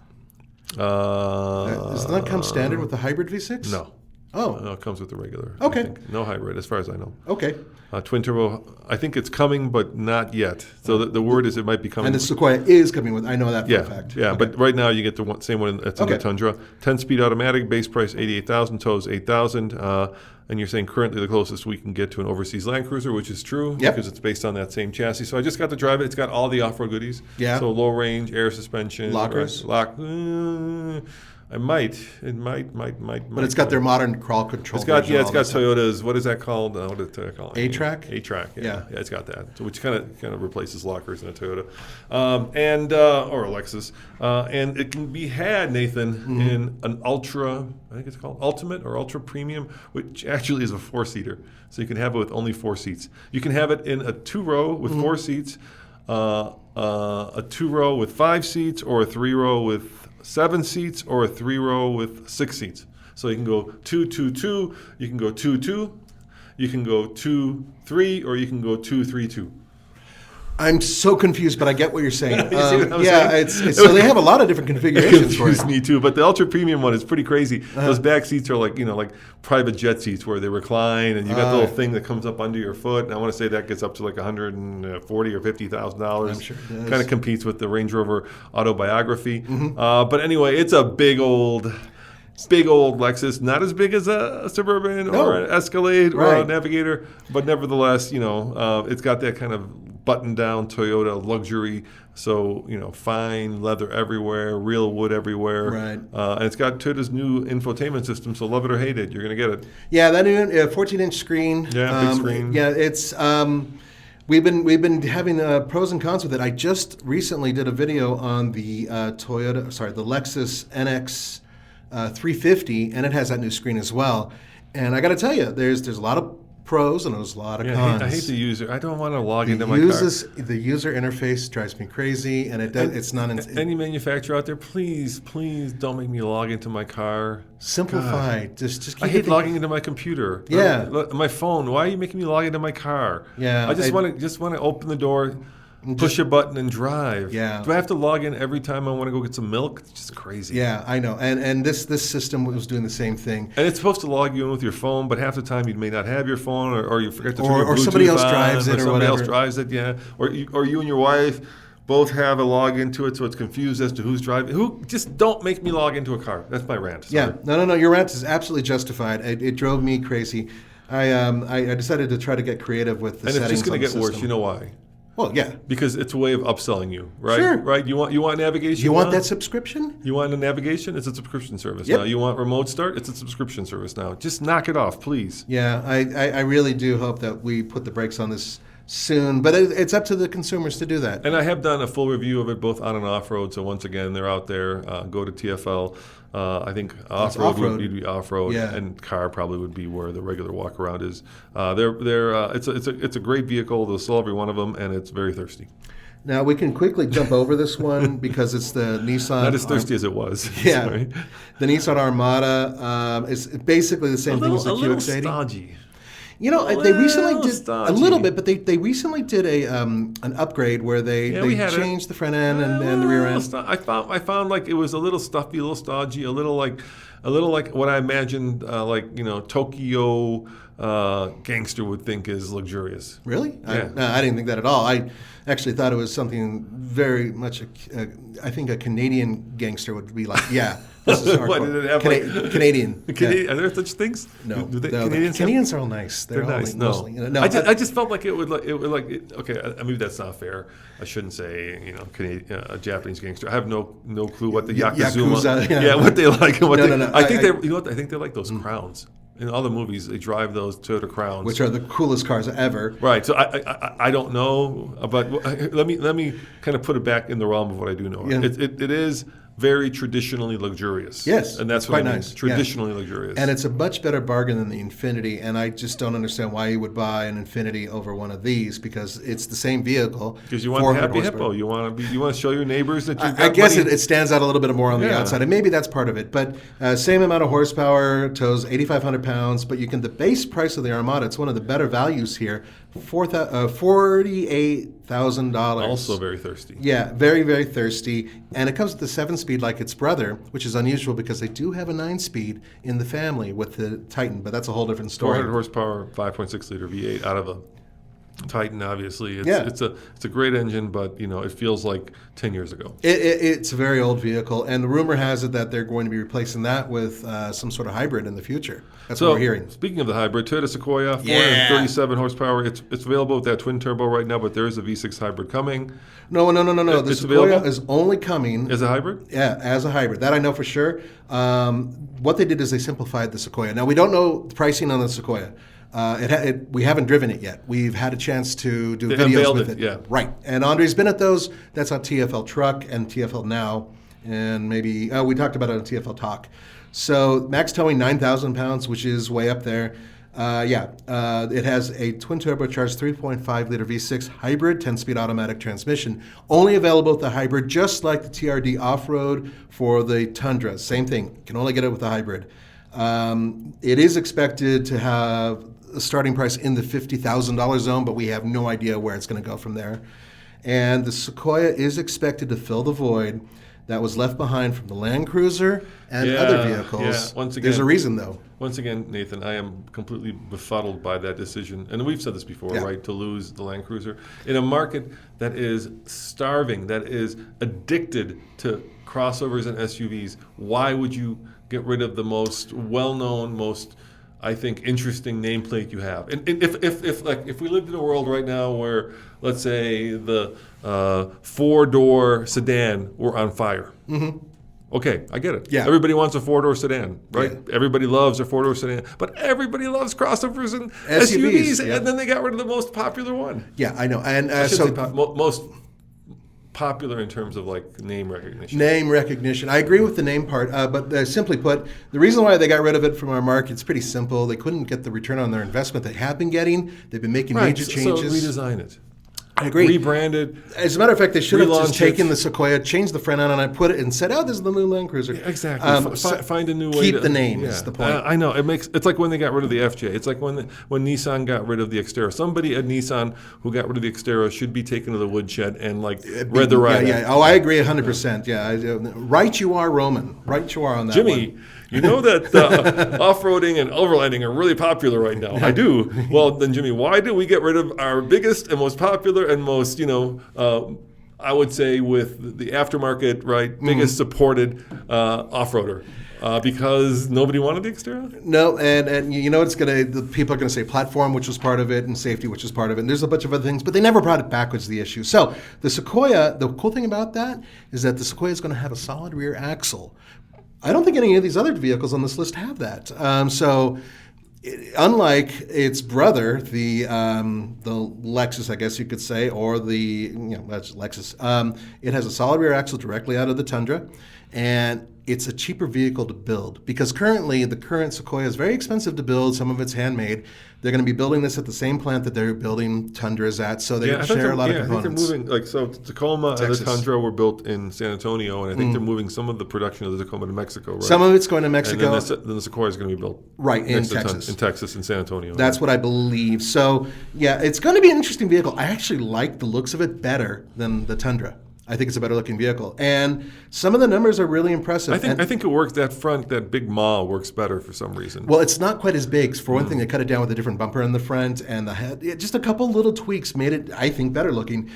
[SPEAKER 2] Does that come standard with the hybrid V6?
[SPEAKER 1] No.
[SPEAKER 2] Oh.
[SPEAKER 1] It comes with the regular.
[SPEAKER 2] Okay.
[SPEAKER 1] I think. No hybrid, as far as I know.
[SPEAKER 2] Okay.
[SPEAKER 1] Twin turbo, I think it's coming, but not yet. So the word is it might be coming.
[SPEAKER 2] And the Sequoia is coming with, I know that for
[SPEAKER 1] Yeah,
[SPEAKER 2] a fact.
[SPEAKER 1] yeah.
[SPEAKER 2] Okay.
[SPEAKER 1] But right now you get the same one that's in the Tundra. 10-speed automatic, base price $88,000, tows $8,000. And you're saying currently the closest we can get to an overseas Land Cruiser, which is true because it's based on that same chassis. So I just got to drive it. It's got all the off-road goodies.
[SPEAKER 2] Yeah.
[SPEAKER 1] So low range, air suspension.
[SPEAKER 2] Lockers?
[SPEAKER 1] I might. It might.
[SPEAKER 2] But it's got their modern crawl control.
[SPEAKER 1] It's got
[SPEAKER 2] version,
[SPEAKER 1] it's
[SPEAKER 2] all
[SPEAKER 1] got
[SPEAKER 2] that
[SPEAKER 1] Toyota's. What is that called? What is it called?
[SPEAKER 2] A-Track?
[SPEAKER 1] A-Track.
[SPEAKER 2] Yeah.
[SPEAKER 1] Yeah, it's got that. So which kind of replaces lockers in a Toyota, or a Lexus, and it can be had, Nathan, in an ultra. I think it's called Ultimate or Ultra Premium, which actually is a 4-seater. So you can have it with only 4 seats. You can have it in a 2-row with 4 seats, a 2-row with 5 seats, or a 3-row with 7 seats, or a 3-row with 6 seats. So you can go 2-2-2, you can go 2-2, you can go 2-3, or you can go 2-3-2.
[SPEAKER 2] I'm so confused, but I get what you're saying.
[SPEAKER 1] You see what I'm
[SPEAKER 2] yeah,
[SPEAKER 1] saying?
[SPEAKER 2] so they have a lot of different configurations for it.
[SPEAKER 1] Confused me too, but the ultra premium one is pretty crazy. Those back seats are like private jet seats where they recline, and you got the little thing that comes up under your foot. And I want to say that gets up to like $140,000 or $50,000.
[SPEAKER 2] I'm sure it does.
[SPEAKER 1] Kind of competes with the Range Rover Autobiography. But anyway, it's a big old Lexus, not as big as a Suburban or an Escalade or a Navigator, but nevertheless, it's got that kind of button-down Toyota luxury. So, fine leather everywhere, real wood everywhere.
[SPEAKER 2] Right.
[SPEAKER 1] And it's got Toyota's new infotainment system, so love it or hate it, you're going to get it.
[SPEAKER 2] Yeah, that new 14-inch screen.
[SPEAKER 1] Yeah, big screen.
[SPEAKER 2] Yeah, it's... We've been having pros and cons with it. I just recently did a video on the the Lexus NX 350, and it has that new screen as well. And I got to tell you, there's a lot of pros and there's a lot of cons.
[SPEAKER 1] I hate the user. I don't want to log into my car.
[SPEAKER 2] The user interface drives me crazy, and it's not...
[SPEAKER 1] Any manufacturer out there, please don't make me log into my car.
[SPEAKER 2] Simplify. Just keep
[SPEAKER 1] I hate logging into my computer.
[SPEAKER 2] Yeah.
[SPEAKER 1] My phone. Why are you making me log into my car?
[SPEAKER 2] Yeah.
[SPEAKER 1] I just want to open the door, push a button, and drive.
[SPEAKER 2] Yeah.
[SPEAKER 1] Do I have to log in every time I want to go get some milk? It's just crazy.
[SPEAKER 2] Yeah, I know. And this system was doing the same thing.
[SPEAKER 1] And it's supposed to log you in with your phone, but half the time you may not have your phone, or you forget to turn your Bluetooth on.
[SPEAKER 2] Or somebody else drives it, or
[SPEAKER 1] somebody
[SPEAKER 2] whatever.
[SPEAKER 1] else drives it, yeah. Or you and your wife both have a log into it, so it's confused as to who's driving. Just don't make me log into a car. That's my rant. Sorry.
[SPEAKER 2] Yeah, no. Your rant is absolutely justified. It drove me crazy. I decided to try to get creative with the settings.
[SPEAKER 1] And it's just going to
[SPEAKER 2] on the
[SPEAKER 1] get worse.
[SPEAKER 2] system.
[SPEAKER 1] You know why?
[SPEAKER 2] Well, yeah.
[SPEAKER 1] Because it's a way of upselling you, right?
[SPEAKER 2] Sure.
[SPEAKER 1] Right? You want navigation?
[SPEAKER 2] You want that subscription?
[SPEAKER 1] You want a navigation? It's a subscription service
[SPEAKER 2] Yep.
[SPEAKER 1] now. You want remote start? It's a subscription service now. Just knock it off, please.
[SPEAKER 2] Yeah, I really do hope that we put the brakes on this soon, but it's up to the consumers to do that.
[SPEAKER 1] And I have done a full review of it both on and off road. So once again, they're out there. Go to TFL. I think off-road would be off-road, and car probably would be where the regular walk-around is. It's a great vehicle. They'll sell every one of them, and it's very thirsty.
[SPEAKER 2] Now, we can quickly jump over this one because it's the Nissan...
[SPEAKER 1] Not as thirsty as it was.
[SPEAKER 2] Yeah.
[SPEAKER 1] Sorry.
[SPEAKER 2] The Nissan Armada is basically the same thing as the QX80.
[SPEAKER 1] A little stodgy.
[SPEAKER 2] They recently did
[SPEAKER 1] stodgy.
[SPEAKER 2] a little bit, but they recently did an upgrade where they changed the front end and the rear end.
[SPEAKER 1] I found like it was a little stuffy, a little stodgy, a little like what I imagined Tokyo gangster would think is luxurious.
[SPEAKER 2] Really?
[SPEAKER 1] Yeah.
[SPEAKER 2] I didn't think that at all. I actually thought it was something very much. I think a Canadian gangster would be like, yeah. This is
[SPEAKER 1] What did it have?
[SPEAKER 2] Canadian.
[SPEAKER 1] Canadian. Are there such things?
[SPEAKER 2] No.
[SPEAKER 1] Do they,
[SPEAKER 2] Canadians are all nice.
[SPEAKER 1] They're
[SPEAKER 2] all
[SPEAKER 1] nice.
[SPEAKER 2] like,
[SPEAKER 1] No.
[SPEAKER 2] mostly, no.
[SPEAKER 1] I just felt like it would okay, maybe that's not fair. I shouldn't say a Japanese gangster. I have no clue what the Yakuza. What they like. And what I think they like those crowns. In all the movies, they drive those Toyota Crowns,
[SPEAKER 2] which are the coolest cars ever.
[SPEAKER 1] Right. So I don't know, but let me kind of put it back in the realm of what I do know. Yeah. It is very traditionally luxurious.
[SPEAKER 2] Yes,
[SPEAKER 1] and that's
[SPEAKER 2] quite
[SPEAKER 1] what I mean.
[SPEAKER 2] nice.
[SPEAKER 1] Traditionally luxurious,
[SPEAKER 2] and it's a much better bargain than the Infiniti. And I just don't understand why you would buy an Infiniti over one of these because it's the same vehicle.
[SPEAKER 1] Because you want the happy hippo. You want to show your neighbors that you've got
[SPEAKER 2] I guess
[SPEAKER 1] money.
[SPEAKER 2] it stands out a little bit more on the outside, and maybe that's part of it. But same amount of horsepower, tows 8,500 pounds. But the base price of the Armada, it's one of the better values here $48,000.
[SPEAKER 1] Also very thirsty.
[SPEAKER 2] Yeah, very, very thirsty. And it comes with the 7-speed like its brother, which is unusual because they do have a 9-speed in the family with the Titan, but that's a whole different story.
[SPEAKER 1] 400 horsepower, 5.6 liter V8 out of a Titan. Obviously, it's
[SPEAKER 2] Yeah.
[SPEAKER 1] it's a great engine, but it feels like 10 years ago.
[SPEAKER 2] It's a very old vehicle, and the rumor has it that they're going to be replacing that with some sort of hybrid in the future. That's what we're hearing.
[SPEAKER 1] Speaking of the hybrid, Toyota Sequoia, 437 horsepower. It's available with that twin turbo right now, but there is a V6 hybrid coming.
[SPEAKER 2] No. The
[SPEAKER 1] It's
[SPEAKER 2] Sequoia
[SPEAKER 1] available?
[SPEAKER 2] is only coming
[SPEAKER 1] As a hybrid?
[SPEAKER 2] Yeah, as a hybrid. That I know for sure. What they did is they simplified the Sequoia. Now, we don't know the pricing on the Sequoia. We haven't driven it yet. We've had a chance to do
[SPEAKER 1] They
[SPEAKER 2] videos
[SPEAKER 1] unveiled
[SPEAKER 2] with
[SPEAKER 1] it,
[SPEAKER 2] it.
[SPEAKER 1] yeah.
[SPEAKER 2] Right. And Andre's been at those. That's on TFLtalk and TFL Now. And maybe, we talked about it on TFLtalk. So max towing 9,000 pounds, which is way up there. It has a twin turbocharged 3.5 liter V6 hybrid 10-speed automatic transmission. Only available with the hybrid, just like the TRD off-road for the Tundra. Same thing. Can only get it with the hybrid. It is expected to have a starting price in the $50,000 zone, but we have no idea where it's going to go from there. And the Sequoia is expected to fill the void that was left behind from the Land Cruiser and other vehicles.
[SPEAKER 1] Yeah. Once again,
[SPEAKER 2] there's a reason, though.
[SPEAKER 1] Once again, Nathan, I am completely befuddled by that decision. And we've said this before, right? To lose the Land Cruiser in a market that is starving, that is addicted to crossovers and SUVs. Why would you get rid of the most well-known, most, I think, interesting nameplate you have? And if we lived in a world right now where, let's say, the 4-door sedan were on fire. Mm-hmm. Okay, I get it.
[SPEAKER 2] Yeah.
[SPEAKER 1] Everybody wants a 4-door sedan, right?
[SPEAKER 2] Yeah.
[SPEAKER 1] Everybody loves a 4-door sedan, but everybody loves crossovers and SUVs,
[SPEAKER 2] yeah.
[SPEAKER 1] and then they got rid of the most popular one.
[SPEAKER 2] Yeah, I know. And
[SPEAKER 1] I should say most popular in terms of like name recognition.
[SPEAKER 2] Name recognition. I agree with the name part, but simply put, the reason why they got rid of it from our market is pretty simple. They couldn't get the return on their investment they have been getting. They've been making major changes.
[SPEAKER 1] So redesign it.
[SPEAKER 2] I agree.
[SPEAKER 1] Rebrand it.
[SPEAKER 2] As a matter of fact, they should have just
[SPEAKER 1] relaunch
[SPEAKER 2] taken
[SPEAKER 1] it.
[SPEAKER 2] the Sequoia, changed the front end on it, put it, and said, "Oh, this is the new Land Cruiser."
[SPEAKER 1] Yeah, exactly. Find a new way.
[SPEAKER 2] Keep the name is the point.
[SPEAKER 1] I know it's like when they got rid of the FJ. It's like when Nissan got rid of the Xterra. Somebody at Nissan who got rid of the Xterra should be taken to the woodshed and read the riot.
[SPEAKER 2] Yeah. Oh, I agree 100%. Yeah, right you are, Roman. Right you are on that
[SPEAKER 1] Jimmy,
[SPEAKER 2] one.
[SPEAKER 1] you know that off-roading and overlanding are really popular right now. I do. Well, then, Jimmy, why did we get rid of our biggest and most popular and most, I would say with the aftermarket, right, biggest supported off-roader? Because nobody wanted the Xterra?
[SPEAKER 2] No, and you know the people are gonna say platform, which was part of it, and safety, which was part of it, and there's a bunch of other things, but they never brought it backwards, the issue. So the Sequoia, the cool thing about that is that the Sequoia is gonna have a solid rear axle. I don't think any of these other vehicles on this list have that. Unlike its brother, the Lexus, I guess you could say, or that's Lexus, it has a solid rear axle directly out of the Tundra, and it's a cheaper vehicle to build because currently the current Sequoia is very expensive to build. Some of it's handmade. They're going to be building this at the same plant that they're building Tundras at, so they share a lot of components.
[SPEAKER 1] I think they're moving, Tacoma and the Tundra were built in San Antonio, and I think they're moving some of the production of the Tacoma to Mexico, right?
[SPEAKER 2] Some of it's going to Mexico.
[SPEAKER 1] And then the Sequoia is going to be built
[SPEAKER 2] in Texas.
[SPEAKER 1] In Texas, in San Antonio.
[SPEAKER 2] That's what I believe. So, yeah, it's going to be an interesting vehicle. I actually like the looks of it better than the Tundra. I think it's a better looking vehicle. And some of the numbers are really impressive.
[SPEAKER 1] I think it works, that big maw works better for some reason.
[SPEAKER 2] Well, it's not quite as big. For one thing, they cut it down with a different bumper in the front and the head. Just a couple little tweaks made it, I think, better looking.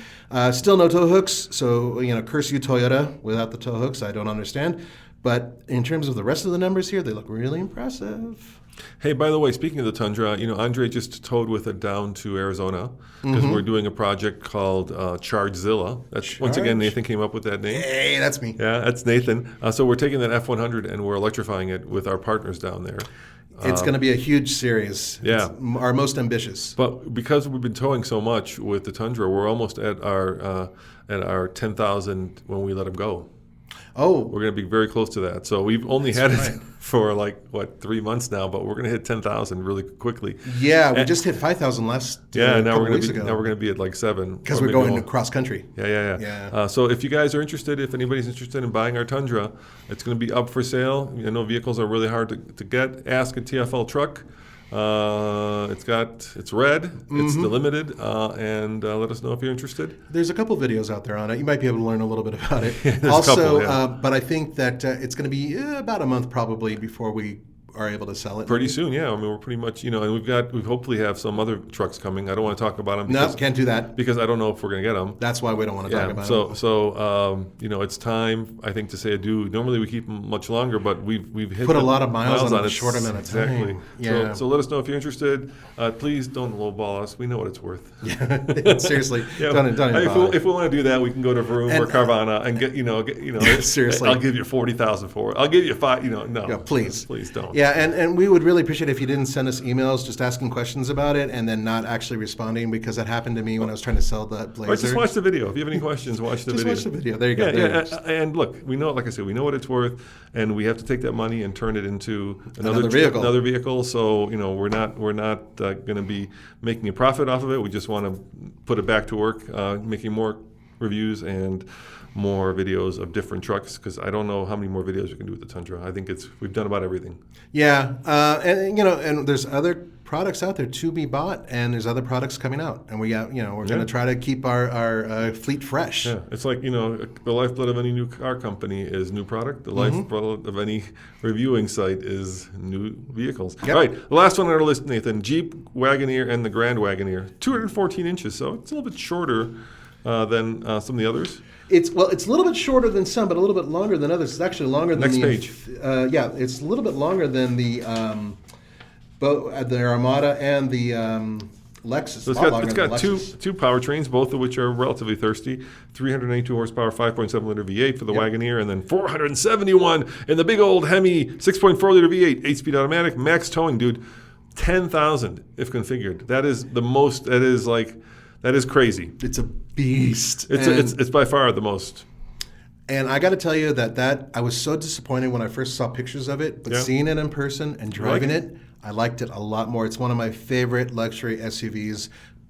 [SPEAKER 2] Still no tow hooks. So, curse you, Toyota, without the tow hooks. I don't understand. But in terms of the rest of the numbers here, they look really impressive.
[SPEAKER 1] Hey, by the way, speaking of the Tundra, Andre just towed with it down to Arizona because we're doing a project called Chargezilla. Once again, Nathan came up with that name.
[SPEAKER 2] Hey, that's me.
[SPEAKER 1] Yeah, that's Nathan. So we're taking that F100 and we're electrifying it with our partners down there.
[SPEAKER 2] It's going to be a huge series.
[SPEAKER 1] Yeah.
[SPEAKER 2] It's our most ambitious.
[SPEAKER 1] But because we've been towing so much with the Tundra, we're almost at our 10,000 when we let them go.
[SPEAKER 2] Oh.
[SPEAKER 1] We're going to be very close to that. So we've only had it for 3 months now, but we're going to hit 10,000 really quickly.
[SPEAKER 2] Yeah, we just hit 5,000 last
[SPEAKER 1] now we're
[SPEAKER 2] going
[SPEAKER 1] to be at 7.
[SPEAKER 2] Because we're going cross country.
[SPEAKER 1] Yeah. So if you guys are interested, if anybody's interested in buying our Tundra, it's going to be up for sale. Vehicles are really hard to get. Ask a TFL truck. It's red. It's the limited, and let us know if you're interested.
[SPEAKER 2] There's a couple videos out there on it. You might be able to learn a little bit about it.
[SPEAKER 1] There's
[SPEAKER 2] also,
[SPEAKER 1] a couple, yeah.
[SPEAKER 2] but I think that it's going to be about a month probably before we are able to sell it.
[SPEAKER 1] Pretty soon, yeah. I mean, we're pretty much, and we hopefully have some other trucks coming. I don't want to talk about them.
[SPEAKER 2] No, can't do that.
[SPEAKER 1] Because I don't know if we're going to get them.
[SPEAKER 2] That's why we don't want to talk about them.
[SPEAKER 1] So it's time, I think, to say adieu. Normally we keep them much longer, but we've hit
[SPEAKER 2] put a lot of miles on
[SPEAKER 1] it.
[SPEAKER 2] a short amount of time.
[SPEAKER 1] Exactly.
[SPEAKER 2] Yeah.
[SPEAKER 1] So let us know if you're interested. Please don't lowball us. We know what it's worth.
[SPEAKER 2] Yeah. Seriously. Don't
[SPEAKER 1] if we want to do that, we can go to Vroom or Carvana and get
[SPEAKER 2] seriously.
[SPEAKER 1] I'll give you $40,000 for it. I'll give you $5. No.
[SPEAKER 2] Yeah, please
[SPEAKER 1] don't.
[SPEAKER 2] Yeah, and we would really appreciate if you didn't send us emails just asking questions about it and then not actually responding, because that happened to me when I was trying to sell the Blazer.
[SPEAKER 1] Or just watch the video. If you have any questions, watch the video.
[SPEAKER 2] Just watch the video. There you go.
[SPEAKER 1] And look, we know, like I said, we know what it's worth, and we have to take that money and turn it into
[SPEAKER 2] another vehicle.
[SPEAKER 1] So we're not going to be making a profit off of it. We just want to put it back to work, making more reviews and more videos of different trucks, because I don't know how many more videos we can do with the Tundra. I think we've done about everything.
[SPEAKER 2] Yeah, and there's other products out there to be bought, and there's other products coming out, and we're going to try to keep our fleet fresh.
[SPEAKER 1] Yeah, it's like the lifeblood of any new car company is new product. The lifeblood of any reviewing site is new vehicles.
[SPEAKER 2] Yep.
[SPEAKER 1] All right, the last one on our list, Nathan: Jeep Wagoneer and the Grand Wagoneer, 214 inches, so it's a little bit shorter than some of the others.
[SPEAKER 2] It's a little bit shorter than some, but a little bit longer than others. It's actually longer than
[SPEAKER 1] Next
[SPEAKER 2] the
[SPEAKER 1] page.
[SPEAKER 2] It's a little bit longer than the Armada and the Lexus.
[SPEAKER 1] So it's got two powertrains, both of which are relatively thirsty. 392 horsepower, 5.7 liter V8 for the Wagoneer, and then 471 in the big old Hemi 6.4 liter V8, 8-speed automatic, max towing, dude. 10,000 if configured. That is the most. That is crazy.
[SPEAKER 2] It's a beast.
[SPEAKER 1] It's by far the most.
[SPEAKER 2] And I got to tell you that I was so disappointed when I first saw pictures of it, but seeing it in person and driving it, I liked it a lot more. It's one of my favorite luxury SUVs,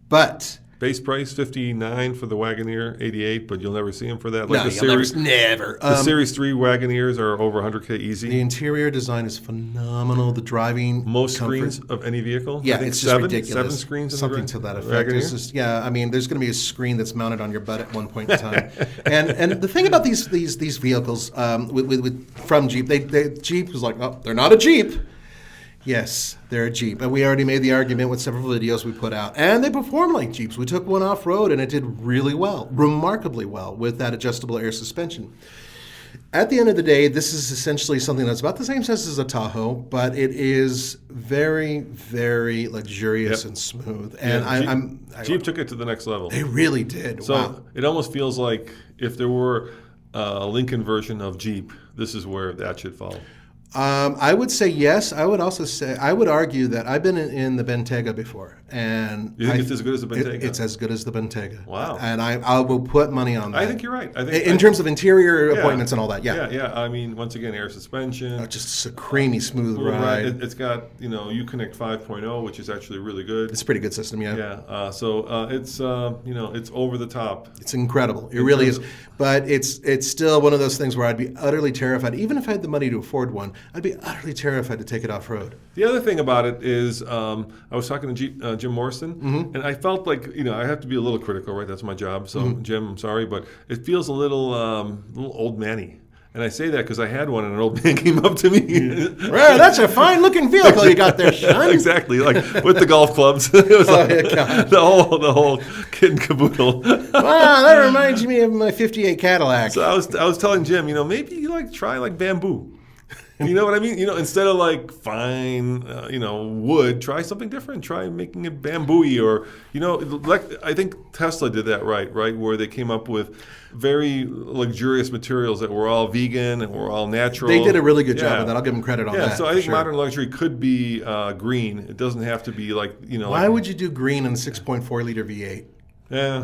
[SPEAKER 2] but
[SPEAKER 1] base price $59 for the Wagoneer, $88, but you'll never see them for that.
[SPEAKER 2] Never.
[SPEAKER 1] The Series 3 Wagoneers are over $100K easy.
[SPEAKER 2] The interior design is phenomenal. The driving
[SPEAKER 1] most
[SPEAKER 2] comfort.
[SPEAKER 1] Screens of any vehicle.
[SPEAKER 2] Yeah, it's just ridiculous.
[SPEAKER 1] 7 screens.
[SPEAKER 2] Something to that effect. There's going to be a screen that's mounted on your butt at one point in time. and the thing about these vehicles from Jeep, Jeep was like, oh, they're not a Jeep. Yes, they're a Jeep. And we already made the argument with several videos we put out. And they perform like Jeeps. We took one off-road, and it did really well, remarkably well, with that adjustable air suspension. At the end of the day, this is essentially something that's about the same size as a Tahoe, but it is very, very luxurious and smooth. And
[SPEAKER 1] Jeep took it to the next level.
[SPEAKER 2] They really did.
[SPEAKER 1] So
[SPEAKER 2] wow.
[SPEAKER 1] It almost feels like if there were a Lincoln version of Jeep, this is where that should fall.
[SPEAKER 2] I would say yes. I would argue that I've been in the Bentayga before, and
[SPEAKER 1] you think it's as good as the Bentayga?
[SPEAKER 2] It's as good as the Bentayga.
[SPEAKER 1] Wow!
[SPEAKER 2] And I will put money on that.
[SPEAKER 1] I think you're right.
[SPEAKER 2] In terms of interior appointments and all that.
[SPEAKER 1] Yeah. I mean, once again, air suspension.
[SPEAKER 2] Just a creamy, smooth ride.
[SPEAKER 1] It's got Uconnect 5.0, which is actually really good.
[SPEAKER 2] It's a pretty good system. Yeah.
[SPEAKER 1] Yeah. So it's it's over the top.
[SPEAKER 2] It's incredible. It really is. But it's still one of those things where I'd be utterly terrified, even if I had the money to afford one. I'd be utterly terrified to take it off-road.
[SPEAKER 1] The other thing about it is I was talking to Jim Morrison, and I felt like, I have to be a little critical, right? That's my job. So, Jim, I'm sorry, but it feels a little old man-y. And I say that because I had one, and an old man came up to me.
[SPEAKER 2] Well, that's a fine-looking vehicle you got there, son.
[SPEAKER 1] Exactly, like with the golf clubs. It was the whole kit and caboodle.
[SPEAKER 2] Wow, that reminds me of my '58 Cadillac.
[SPEAKER 1] So I was telling Jim, maybe you try bamboo. You know what I mean? Instead of fine, wood, try something different. Try making it bamboo-y, or I think Tesla did that right, where they came up with very luxurious materials that were all vegan and were all natural.
[SPEAKER 2] They did a really good job of that. I'll give them credit on that.
[SPEAKER 1] Yeah, so I think modern luxury could be green. It doesn't have to be
[SPEAKER 2] Why would you do green in a 6.4 liter V8?
[SPEAKER 1] Yeah.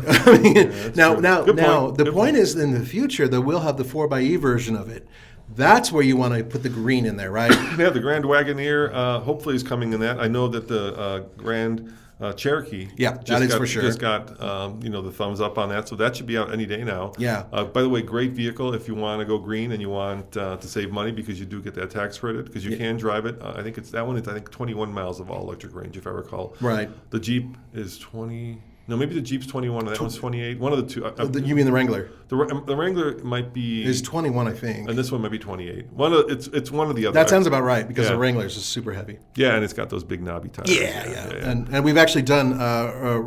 [SPEAKER 2] The point is, in the future, that we'll have the 4xe version of it. That's where you want to put the green in there, right?
[SPEAKER 1] Yeah, the Grand Wagoneer hopefully is coming in that. I know that the Grand Cherokee.
[SPEAKER 2] Yeah, that is for sure.
[SPEAKER 1] Just got the thumbs up on that, so that should be out any day now.
[SPEAKER 2] Yeah.
[SPEAKER 1] By the way, great vehicle if you want to go green and you want to save money because you do get that tax credit because you can drive it. I think it's that one. It's 21 miles of all electric range if I recall.
[SPEAKER 2] Right.
[SPEAKER 1] The Jeep is 20. No, maybe the Jeep's 21 and that one's 28. One of the two.
[SPEAKER 2] You mean the Wrangler?
[SPEAKER 1] The Wrangler might be.
[SPEAKER 2] Is 21, I think.
[SPEAKER 1] And this one might be 28. It's one of the other.
[SPEAKER 2] That sounds about right because the Wrangler's is super heavy.
[SPEAKER 1] Yeah, and it's got those big knobby tires.
[SPEAKER 2] Yeah. And we've actually done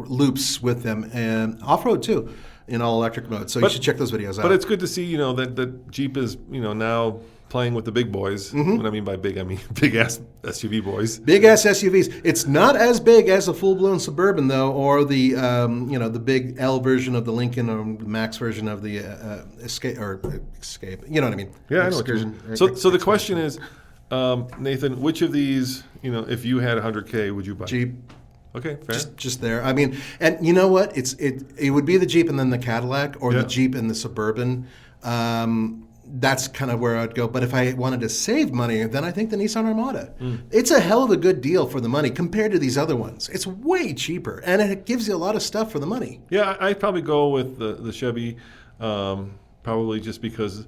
[SPEAKER 2] loops with them and off-road too in all electric mode. So you should check those videos out.
[SPEAKER 1] But it's good to see, that Jeep is, now playing with the big boys. What I mean by big, I mean big ass SUV boys.
[SPEAKER 2] Big ass SUVs. It's not as big as a full blown Suburban though, or the the big L version of the Lincoln or the Max version of the Escape. You know what I mean?
[SPEAKER 1] Yeah, I know. So the question is, Nathan, which of these, if you had $100K, would you buy?
[SPEAKER 2] Jeep.
[SPEAKER 1] Okay, fair.
[SPEAKER 2] Just there. I mean, and you know what? It would be the Jeep and then the Cadillac, or the Jeep and the Suburban. That's kind of where I'd go. But if I wanted to save money, then I think the Nissan Armada. It's a hell of a good deal for the money compared to these other ones. It's way cheaper, and it gives you a lot of stuff for the money.
[SPEAKER 1] Yeah, I'd probably go with the Chevy, probably just because.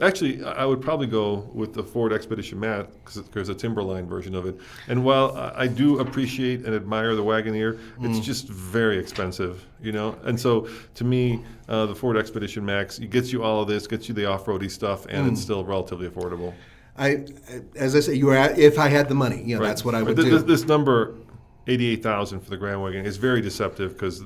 [SPEAKER 1] Actually, I would probably go with the Ford Expedition Matte because there's a Timberline version of it. And while I do appreciate and admire the Wagoneer, it's just very expensive, And so, to me, the Ford Expedition Max, it gets you all of this, gets you the off-roady stuff, and it's still relatively affordable.
[SPEAKER 2] As I say, if I had the money,
[SPEAKER 1] right.
[SPEAKER 2] That's what I would do.
[SPEAKER 1] This number, 88,000 for the Grand Wagon, is very deceptive because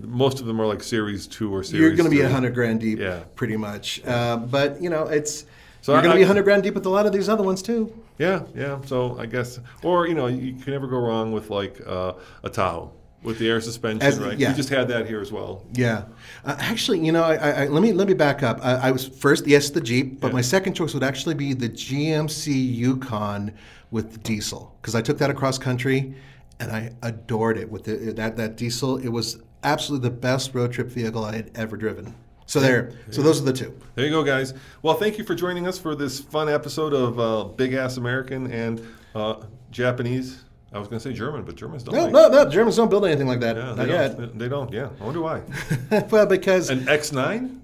[SPEAKER 1] most of them are like Series 2 or Series 3.
[SPEAKER 2] You're going to be $100,000 deep, pretty much. But it's you're going to be $100,000 deep with a lot of these other ones too. Yeah.
[SPEAKER 1] So I guess, or you can never go wrong with like a Tahoe with the air suspension, right? Yeah. You just had that here as well.
[SPEAKER 2] Yeah. Actually, let me back up. I was first, yes, the Jeep, but my second choice would actually be the GMC Yukon with the diesel because I took that across country. And I adored it with that diesel. It was absolutely the best road trip vehicle I had ever driven. So those are the two. There
[SPEAKER 1] you go, guys. Well, thank you for joining us for this fun episode of Big Ass American and Japanese. I was going to say German, but Germans don't.
[SPEAKER 2] No. Germans don't build anything like that.
[SPEAKER 1] Yeah,
[SPEAKER 2] Not yet.
[SPEAKER 1] They don't. Yeah. I wonder why.
[SPEAKER 2] Well, because
[SPEAKER 1] an X9.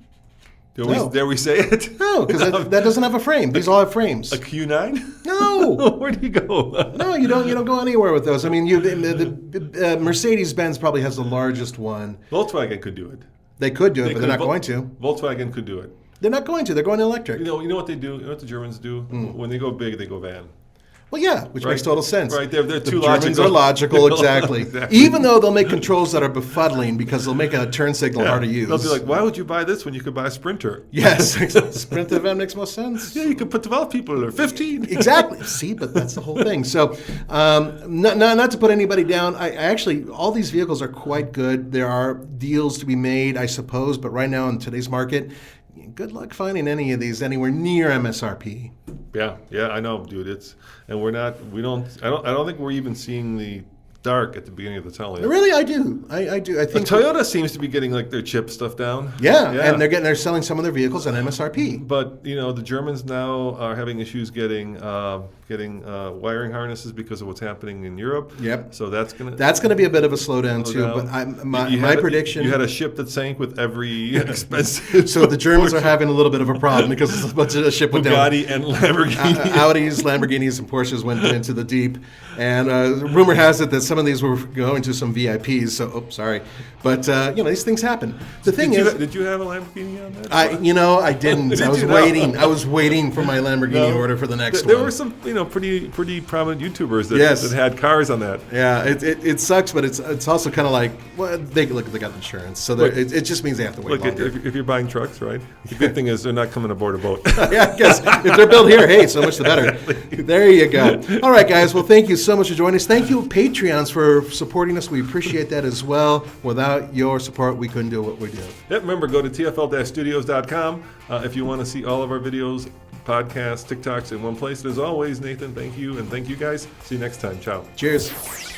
[SPEAKER 1] Dare we say it?
[SPEAKER 2] No, because that doesn't have a frame. These all have frames.
[SPEAKER 1] A Q9?
[SPEAKER 2] No.
[SPEAKER 1] Where do you go?
[SPEAKER 2] No, you don't go anywhere with those. I mean, the Mercedes-Benz probably has the largest one.
[SPEAKER 1] Volkswagen could do it.
[SPEAKER 2] They could do it, but they're not going to.
[SPEAKER 1] Volkswagen could do it.
[SPEAKER 2] They're not going to. They're going electric.
[SPEAKER 1] You know what they do? You know what the Germans do? When they go big, they go van.
[SPEAKER 2] Well, yeah, which makes total sense.
[SPEAKER 1] Right, they're too
[SPEAKER 2] logical. Germans are logical, exactly. Even though they'll make controls that are befuddling because they'll make a turn signal hard to use.
[SPEAKER 1] They'll be like, why would you buy this when you could buy a Sprinter?
[SPEAKER 2] Yes, Sprinter van makes more sense.
[SPEAKER 1] Yeah, you could put 12 people in there, 15.
[SPEAKER 2] Exactly. See, but that's the whole thing. So, not to put anybody down, I actually, all these vehicles are quite good. There are deals to be made, I suppose, but right now in today's market, good luck finding any of these anywhere near MSRP.
[SPEAKER 1] Yeah, I know, dude. I don't think we're even seeing the dark at the beginning of the tunnel yet.
[SPEAKER 2] Really, I do. I do. I think
[SPEAKER 1] Toyota seems to be getting like their chip stuff down.
[SPEAKER 2] Yeah, and they're selling some of their vehicles on MSRP.
[SPEAKER 1] But the Germans now are having issues getting wiring harnesses because of what's happening in Europe.
[SPEAKER 2] Yep.
[SPEAKER 1] So that's gonna
[SPEAKER 2] be a bit of a slowdown too. But my prediction,
[SPEAKER 1] you had a ship that sank with every expensive.
[SPEAKER 2] So the Germans are having a little bit of a problem because a bunch of the ship went down.
[SPEAKER 1] Bugatti and Lamborghini.
[SPEAKER 2] Audis, Lamborghinis, and Porsches went into the deep, and rumor has it that some of these were going to some VIPs. So, sorry, but these things happen. The thing is,
[SPEAKER 1] did you have a Lamborghini on that?
[SPEAKER 2] I didn't. I was waiting for my Lamborghini order for the next one.
[SPEAKER 1] There were some, pretty prominent YouTubers that had cars on that.
[SPEAKER 2] Yeah, it sucks, but it's also kind of like, well, they got insurance, so it just means they have to wait longer.
[SPEAKER 1] If you're buying trucks, right? The good thing is they're not coming aboard a boat.
[SPEAKER 2] Yeah, I guess if they're built here, hey, so much the better. There you go. All right, guys. Well, thank you so much for joining us. Thank you, Patreons, for supporting us. We appreciate that as well. Without your support, we couldn't do what we do.
[SPEAKER 1] Yep. Remember, go to TFL-studios.com if you want to see all of our videos, podcasts, TikToks in one place. And as always, Nathan, thank you, and thank you guys. See you next time. Ciao.
[SPEAKER 2] Cheers.